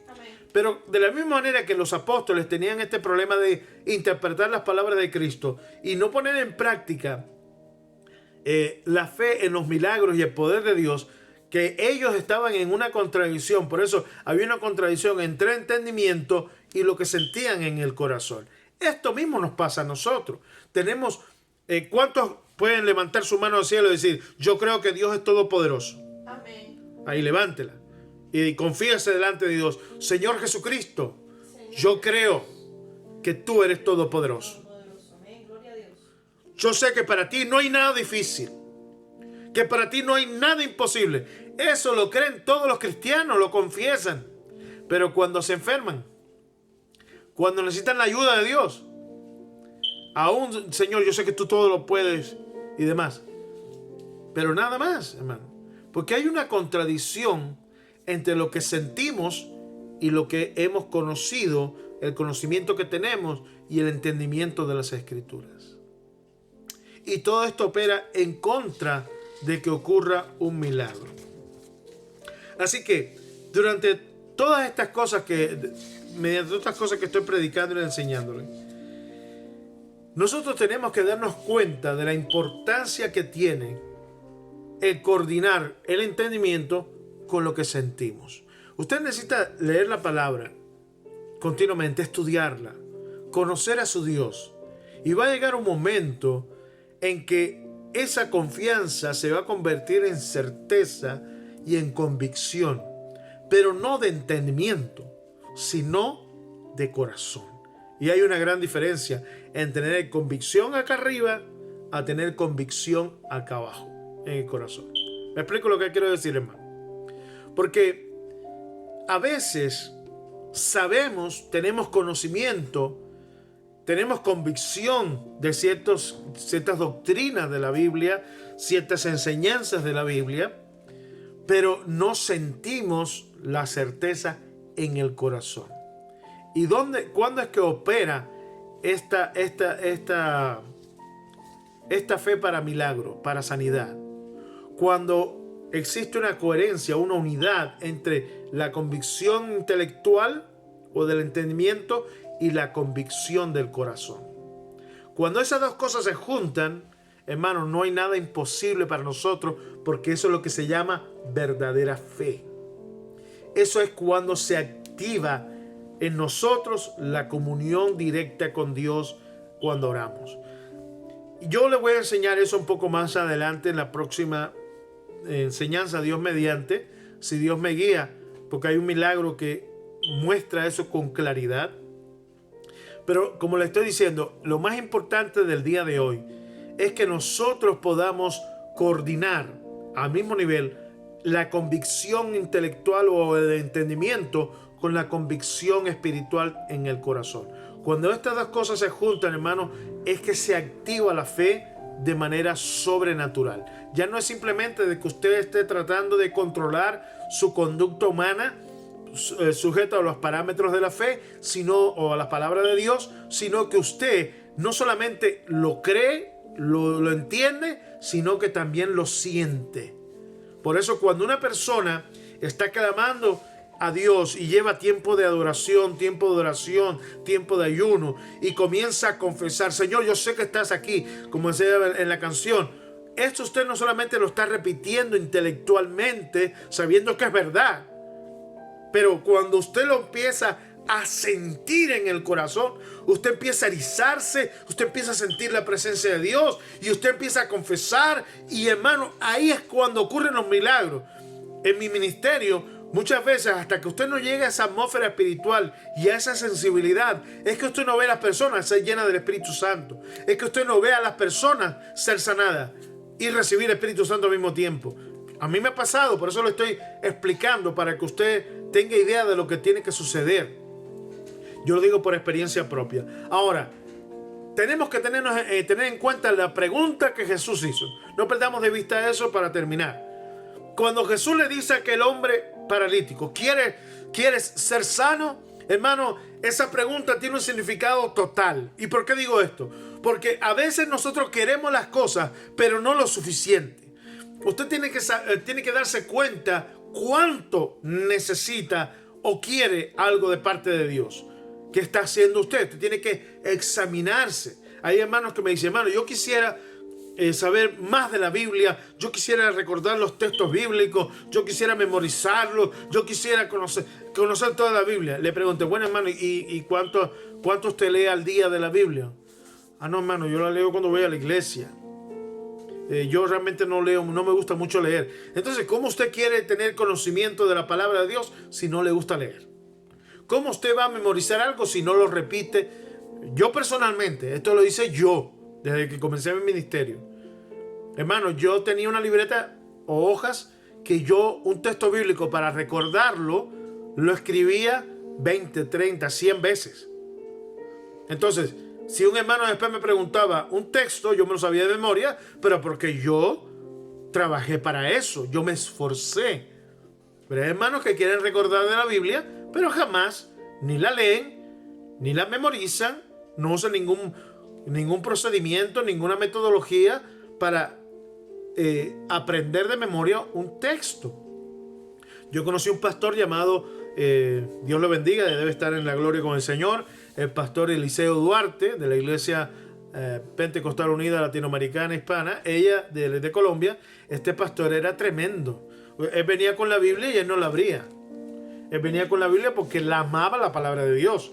Pero de la misma manera que los apóstoles tenían este problema de interpretar las palabras de Cristo y no poner en práctica la fe en los milagros y el poder de Dios, que ellos estaban en una contradicción. Por eso había una contradicción entre entendimiento y lo que sentían en el corazón. Esto mismo nos pasa a nosotros. Tenemos, ¿cuántos pueden levantar su mano al cielo y decir, yo creo que Dios es todopoderoso? Amén. Ahí levántela y confíese delante de Dios. Señor Jesucristo, yo creo que tú eres todopoderoso. Yo sé que para ti no hay nada difícil, que para ti no hay nada imposible. Eso lo creen todos los cristianos, lo confiesan. Pero cuando se enferman, cuando necesitan la ayuda de Dios, aún, Señor, yo sé que tú todo lo puedes y demás. Pero nada más, hermano. Porque hay una contradicción entre lo que sentimos y lo que hemos conocido, el conocimiento que tenemos y el entendimiento de las Escrituras. Y todo esto opera en contra de que ocurra un milagro. Así que durante todas estas cosas mediante otras cosas que estoy predicando y enseñándole, nosotros tenemos que darnos cuenta de la importancia que tiene el coordinar el entendimiento con lo que sentimos. Usted necesita leer la palabra continuamente, estudiarla, conocer a su Dios, y va a llegar un momento en que esa confianza se va a convertir en certeza y en convicción, pero no de entendimiento, sino de corazón. Y hay una gran diferencia en tener convicción acá arriba a tener convicción acá abajo, en el corazón. ¿Me explico lo que quiero decir, hermano? Porque a veces sabemos, tenemos conocimiento, tenemos convicción de ciertas doctrinas de la Biblia, ciertas enseñanzas de la Biblia, pero no sentimos la certeza en el corazón. ¿Y cuándo es que opera esta fe para milagro, para sanidad? Cuando existe una coherencia, una unidad entre la convicción intelectual o del entendimiento y la convicción del corazón. Cuando esas dos cosas se juntan, hermanos, no hay nada imposible para nosotros, porque eso es lo que se llama verdadera fe. Eso es cuando se activa en nosotros la comunión directa con Dios cuando oramos. Yo le voy a enseñar eso un poco más adelante en la próxima enseñanza, Dios mediante, si Dios me guía, porque hay un milagro que muestra eso con claridad. Pero como le estoy diciendo, lo más importante del día de hoy es que nosotros podamos coordinar al mismo nivel la convicción intelectual o el entendimiento con la convicción espiritual en el corazón. Cuando estas dos cosas se juntan, hermano, es que se activa la fe de manera sobrenatural. Ya no es simplemente de que usted esté tratando de controlar su conducta humana sujeto a los parámetros de la fe, o a la palabra de Dios, sino que usted no solamente lo cree, lo entiende, sino que también lo siente. Por eso cuando una persona está clamando a Dios y lleva tiempo de adoración, tiempo de oración, tiempo de ayuno, y comienza a confesar: Señor, yo sé que estás aquí, como decía en la canción, esto usted no solamente lo está repitiendo intelectualmente, sabiendo que es verdad, pero cuando usted lo empieza a sentir en el corazón, usted empieza a erizarse, usted empieza a sentir la presencia de Dios y usted empieza a confesar, y hermano, ahí es cuando ocurren los milagros. En mi ministerio, muchas veces, hasta que usted no llegue a esa atmósfera espiritual y a esa sensibilidad, es que usted no ve a las personas ser llenas del Espíritu Santo, es que usted no ve a las personas ser sanadas y recibir el Espíritu Santo al mismo tiempo. A mí me ha pasado, por eso lo estoy explicando, para que usted tenga idea de lo que tiene que suceder. Yo lo digo por experiencia propia. Ahora, tenemos que tener en cuenta la pregunta que Jesús hizo. No perdamos de vista eso para terminar. Cuando Jesús le dice a aquel hombre paralítico: ¿Quieres ser sano? Hermano, esa pregunta tiene un significado total. ¿Y por qué digo esto? Porque a veces nosotros queremos las cosas, pero no lo suficiente. Usted tiene que darse cuenta cuánto necesita o quiere algo de parte de Dios. ¿Qué está haciendo usted? Usted tiene que examinarse. Hay hermanos que me dicen: hermano, yo quisiera saber más de la Biblia, yo quisiera recordar los textos bíblicos, yo quisiera memorizarlos, yo quisiera conocer toda la Biblia. Le pregunté: bueno, hermano, ¿y cuánto usted lee al día de la Biblia? No, hermano, yo la leo cuando voy a la iglesia. Yo realmente no leo, no me gusta mucho leer. Entonces, ¿cómo usted quiere tener conocimiento de la palabra de Dios si no le gusta leer? ¿Cómo usted va a memorizar algo si no lo repite? Yo personalmente, esto lo hice yo desde que comencé mi ministerio. Hermano, yo tenía una libreta o hojas que un texto bíblico, para recordarlo, lo escribía 20, 30, 100 veces. Entonces, si un hermano después me preguntaba un texto, yo me lo sabía de memoria, pero porque yo trabajé para eso, yo me esforcé. Pero hay hermanos que quieren recordar de la Biblia, pero jamás ni la leen, ni la memorizan, no usan ningún procedimiento, ninguna metodología para aprender de memoria un texto. Yo conocí un pastor llamado, Dios lo bendiga, debe estar en la gloria con el Señor, el pastor Eliseo Duarte, de la Iglesia Pentecostal Unida Latinoamericana Hispana, ella de Colombia. Este pastor era tremendo. Él venía con la Biblia y él no la abría. Él venía con la Biblia porque la amaba, la palabra de Dios.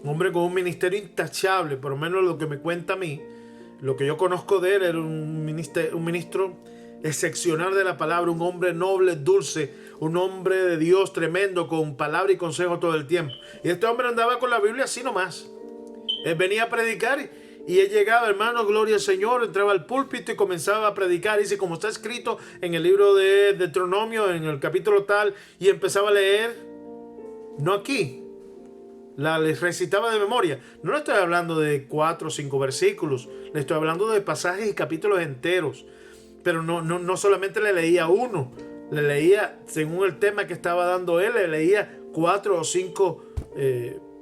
Un hombre con un ministerio intachable, por lo menos lo que me cuenta a mí. Lo que yo conozco de él, era un ministro excepcional de la palabra, un hombre noble, dulce, un hombre de Dios tremendo, con palabra y consejo todo el tiempo. Y este hombre andaba con la Biblia así nomás. Él venía a predicar y él llegaba, hermano, gloria al Señor, entraba al púlpito y comenzaba a predicar. Dice, como está escrito en el libro de Deuteronomio, en el capítulo tal, y empezaba a leer, no aquí, les recitaba de memoria. No le estoy hablando de 4 o 5 versículos, le estoy hablando de pasajes y capítulos enteros. Pero no solamente le leía uno, le leía, según el tema que estaba dando él, le leía 4 o 5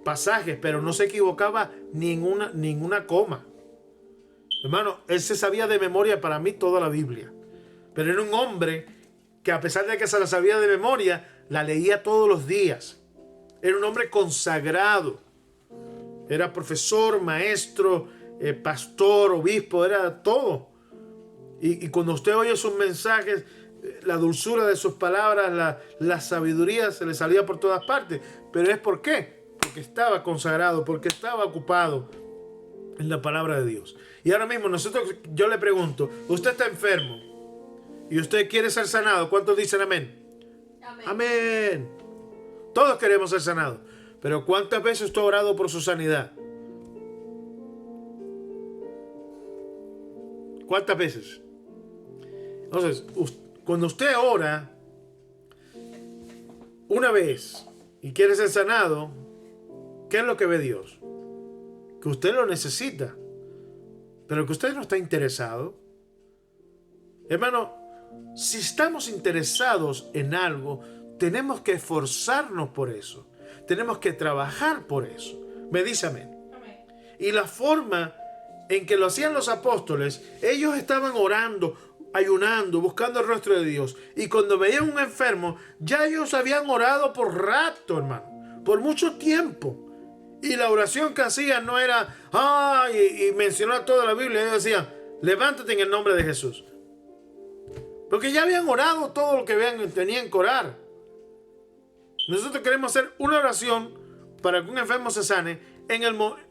pasajes, pero no se equivocaba ninguna coma. Hermano, él se sabía de memoria para mí toda la Biblia. Pero era un hombre que, a pesar de que se la sabía de memoria, la leía todos los días. Era un hombre consagrado. Era profesor, maestro, pastor, obispo, era todo. Y cuando usted oye sus mensajes, la dulzura de sus palabras, la sabiduría se le salía por todas partes. Pero es ¿por qué? porque estaba consagrado, porque estaba ocupado en la palabra de Dios. Y ahora mismo yo le pregunto, usted está enfermo y usted quiere ser sanado. ¿Cuántos dicen amén? Amén. Amén. Todos queremos ser sanados. Pero ¿cuántas veces usted ha orado por su sanidad? ¿Cuántas veces? Entonces, cuando usted ora una vez y quiere ser sanado, ¿qué es lo que ve Dios? Que usted lo necesita, pero que usted no está interesado. Hermano, si estamos interesados en algo, tenemos que esforzarnos por eso. Tenemos que trabajar por eso. Me dice amén. Amén. Y la forma en que lo hacían los apóstoles, ellos estaban orando, ayunando, buscando el rostro de Dios. Y cuando veían un enfermo, ya ellos habían orado por rato, hermano, por mucho tiempo. Y la oración que hacían no era, y mencionar toda la Biblia. Ellos decían, levántate en el nombre de Jesús. Porque ya habían orado todo lo que tenían que orar. Nosotros queremos hacer una oración para que un enfermo se sane.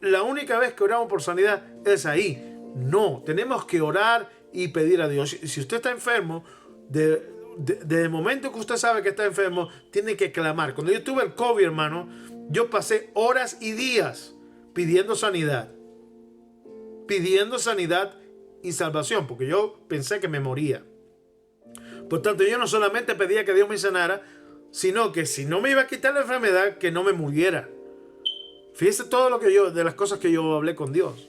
La única vez que oramos por sanidad es ahí. No, tenemos que orar y pedir a Dios. Si usted está enfermo, desde el momento que usted sabe que está enfermo, tiene que clamar. Cuando yo tuve el COVID, hermano, yo pasé horas y días pidiendo sanidad y salvación, porque yo pensé que me moría. Por tanto, yo no solamente pedía que Dios me sanara, sino que si no me iba a quitar la enfermedad, que no me muriera. Fíjese todo de las cosas que yo hablé con Dios.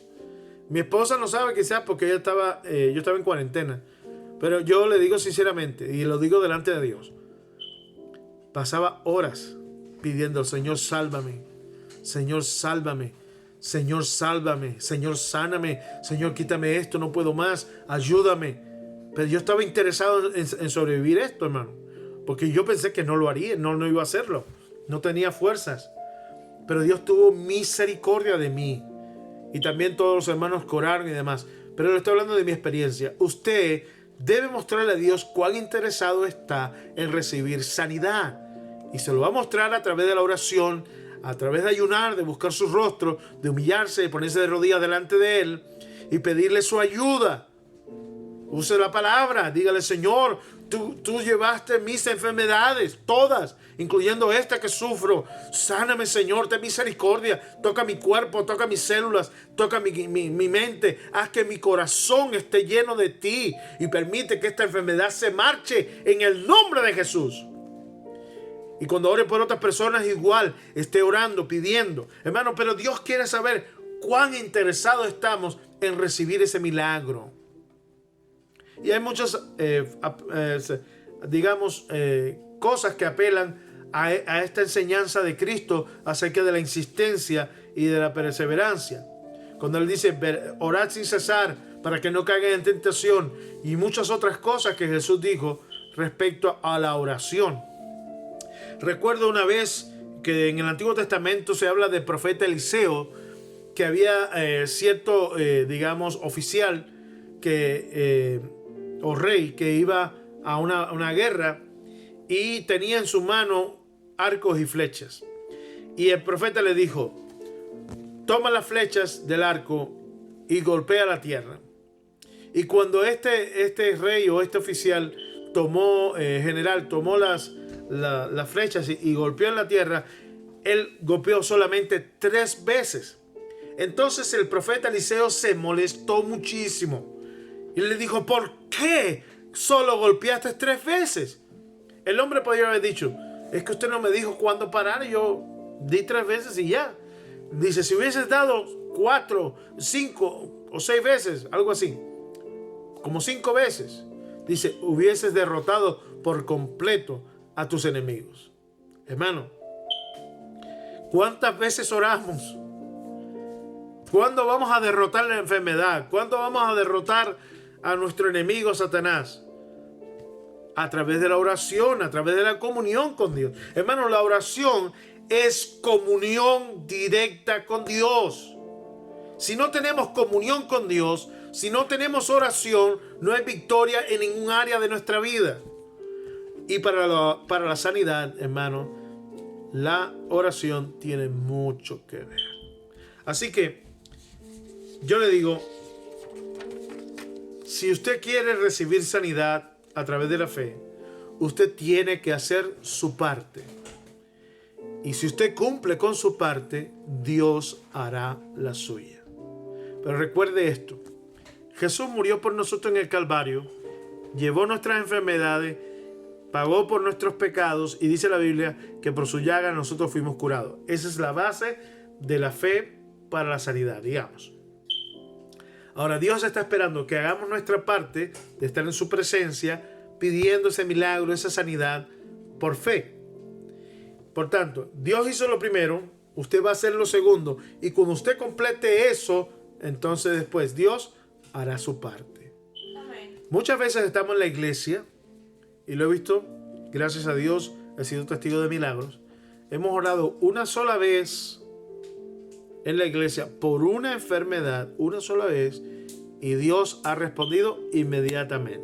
Mi esposa no sabe, quizás porque yo estaba en cuarentena, pero yo le digo sinceramente y lo digo delante de Dios. Pasaba horas pidiendo, Señor, sálvame, Señor, sálvame, Señor, sálvame, Señor, sáname, Señor, quítame esto, no puedo más, ayúdame. Pero yo estaba interesado en sobrevivir esto, hermano, porque yo pensé que no lo haría, no iba a hacerlo, no tenía fuerzas. Pero Dios tuvo misericordia de mí. Y también todos los hermanos que oraron y demás. Pero le estoy hablando de mi experiencia. Usted debe mostrarle a Dios cuán interesado está en recibir sanidad. Y se lo va a mostrar a través de la oración, a través de ayunar, de buscar su rostro, de humillarse, de ponerse de rodillas delante de Él y pedirle su ayuda. Use la palabra, dígale, Señor, tú llevaste mis enfermedades, todas, incluyendo esta que sufro. Sáname, Señor, ten misericordia. Toca mi cuerpo, toca mis células, toca mi mente. Haz que mi corazón esté lleno de ti y permite que esta enfermedad se marche en el nombre de Jesús. Y cuando ore por otras personas, igual, esté orando, pidiendo. Hermano, pero Dios quiere saber cuán interesados estamos en recibir ese milagro. Y hay muchas, cosas que apelan a esta enseñanza de Cristo acerca de la insistencia y de la perseverancia. Cuando Él dice, orad sin cesar para que no caigan en tentación, y muchas otras cosas que Jesús dijo respecto a la oración. Recuerdo una vez que en el Antiguo Testamento se habla del profeta Eliseo, que había cierto, oficial o rey que iba a una guerra y tenía en su mano arcos y flechas. Y el profeta le dijo, toma las flechas del arco y golpea la tierra. Y cuando este rey o este oficial tomó las flechas y golpeó en la tierra, él golpeó solamente 3 veces. Entonces el profeta Eliseo se molestó muchísimo y le dijo, ¿por qué solo golpeaste 3 veces? El hombre podría haber dicho, es que usted no me dijo cuándo parar, yo di 3 veces y ya. Dice, si hubieses dado 4, 5 o 6 veces, algo así, como 5 veces, dice, hubieses derrotado por completo a tus enemigos. Hermano, ¿cuántas veces oramos? ¿Cuándo vamos a derrotar la enfermedad? ¿Cuándo vamos a derrotar a nuestro enemigo Satanás? A través de la oración, a través de la comunión con Dios. Hermano, la oración es comunión directa con Dios. Si no tenemos comunión con Dios, si no tenemos oración, no hay victoria en ningún área de nuestra vida. Y para la sanidad, hermano, la oración tiene mucho que ver. Así que yo le digo, si usted quiere recibir sanidad a través de la fe, usted tiene que hacer su parte. Y si usted cumple con su parte, Dios hará la suya. Pero recuerde esto: Jesús murió por nosotros en el Calvario, llevó nuestras enfermedades, pagó por nuestros pecados, y dice la Biblia que por su llaga nosotros fuimos curados. Esa es la base de la fe para la sanidad, digamos. Ahora, Dios está esperando que hagamos nuestra parte de estar en su presencia, pidiendo ese milagro, esa sanidad, por fe. Por tanto, Dios hizo lo primero, usted va a hacer lo segundo, y cuando usted complete eso, entonces después Dios hará su parte. Amén. Muchas veces estamos en la iglesia, y lo he visto, gracias a Dios, he sido testigo de milagros. Hemos orado una sola vez en la iglesia por una enfermedad, una sola vez, y Dios ha respondido inmediatamente.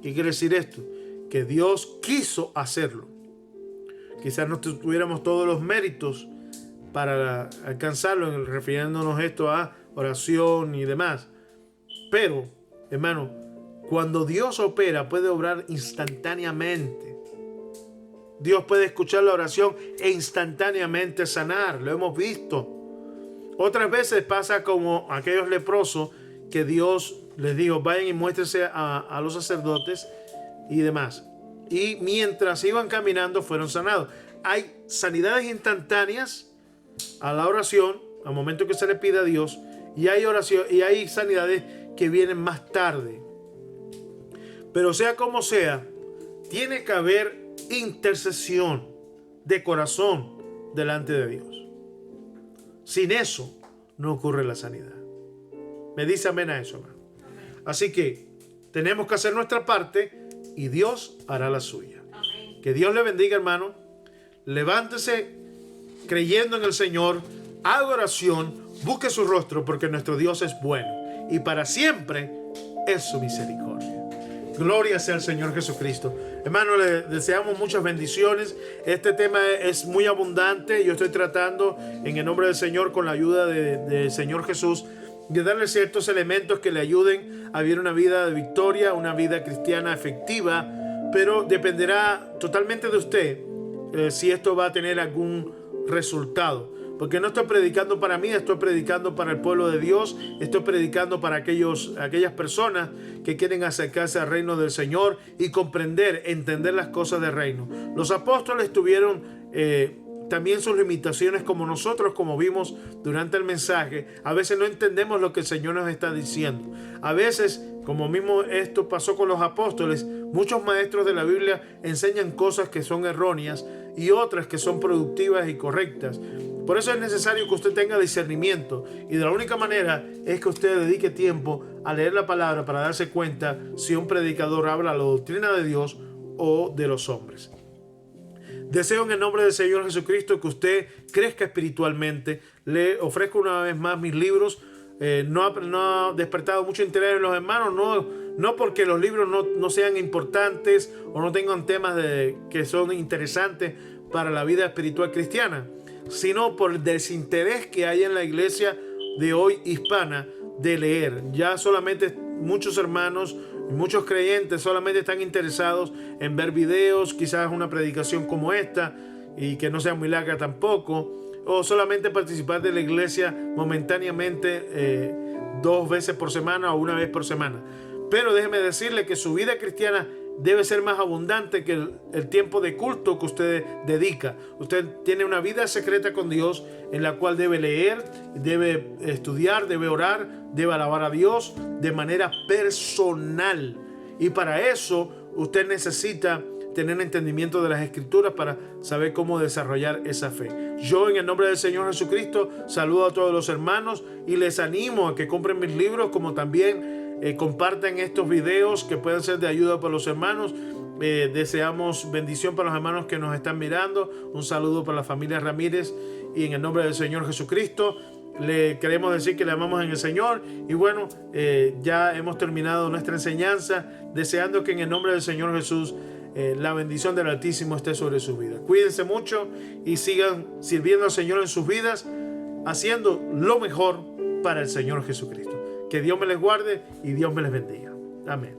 ¿Qué quiere decir esto? Que Dios quiso hacerlo. Quizás no tuviéramos todos los méritos para alcanzarlo, refiriéndonos esto a oración y demás. Pero, hermano, cuando Dios opera, puede obrar instantáneamente. Dios puede escuchar la oración e instantáneamente sanar. Lo hemos visto. Otras veces pasa como aquellos leprosos que Dios les dijo, vayan y muéstrense a los sacerdotes y demás. Y mientras iban caminando fueron sanados. Hay sanidades instantáneas a la oración, al momento que se le pide a Dios, y hay oración y hay sanidades que vienen más tarde. Pero sea como sea, tiene que haber intercesión de corazón delante de Dios. Sin eso no ocurre la sanidad. Me dice amén a eso, hermano. Así que tenemos que hacer nuestra parte y Dios hará la suya. Amén. Que Dios le bendiga, hermano. Levántese creyendo en el Señor, haga oración, busque su rostro, porque nuestro Dios es bueno y para siempre es su misericordia. Gloria sea al Señor Jesucristo. Hermano, le deseamos muchas bendiciones. Este tema es muy abundante. Yo estoy tratando en el nombre del Señor, con la ayuda del Señor Jesús, de darle ciertos elementos que le ayuden a vivir una vida de victoria, una vida cristiana efectiva, pero dependerá totalmente de usted si esto va a tener algún resultado. Porque no estoy predicando para mí, estoy predicando para el pueblo de Dios, estoy predicando para aquellas personas que quieren acercarse al reino del Señor y comprender, entender las cosas del reino. Los apóstoles tuvieron también sus limitaciones como nosotros, como vimos durante el mensaje. A veces no entendemos lo que el Señor nos está diciendo. A veces, como mismo esto pasó con los apóstoles, muchos maestros de la Biblia enseñan cosas que son erróneas y otras que son productivas y correctas. Por eso es necesario que usted tenga discernimiento, y de la única manera es que usted dedique tiempo a leer la palabra para darse cuenta si un predicador habla la doctrina de Dios o de los hombres. Deseo en el nombre del Señor Jesucristo que usted crezca espiritualmente. Le ofrezco una vez más mis libros. No ha despertado mucho interés en los hermanos, no porque los libros no sean importantes o no tengan temas que son interesantes para la vida espiritual cristiana, sino por el desinterés que hay en la iglesia de hoy hispana de leer. Ya solamente muchos hermanos y muchos creyentes solamente están interesados en ver videos, quizás una predicación como esta, y que no sea muy larga tampoco, o solamente participar de la iglesia momentáneamente 2 veces por semana o 1 vez por semana. Pero déjeme decirle que su vida cristiana debe ser más abundante que el tiempo de culto que usted dedica. Usted tiene una vida secreta con Dios en la cual debe leer, debe estudiar, debe orar, debe alabar a Dios de manera personal. Y para eso usted necesita tener entendimiento de las Escrituras para saber cómo desarrollar esa fe. Yo, en el nombre del Señor Jesucristo, saludo a todos los hermanos y les animo a que compren mis libros, como también compartan estos videos que pueden ser de ayuda para los hermanos. Deseamos bendición para los hermanos que nos están mirando. Un saludo para la familia Ramírez, y en el nombre del Señor Jesucristo le queremos decir que le amamos en el Señor. Y bueno, ya hemos terminado nuestra enseñanza, deseando que en el nombre del Señor Jesús la bendición del Altísimo esté sobre sus vidas. Cuídense mucho y sigan sirviendo al Señor en sus vidas, haciendo lo mejor para el Señor Jesucristo. Que Dios me les guarde y Dios me les bendiga. Amén.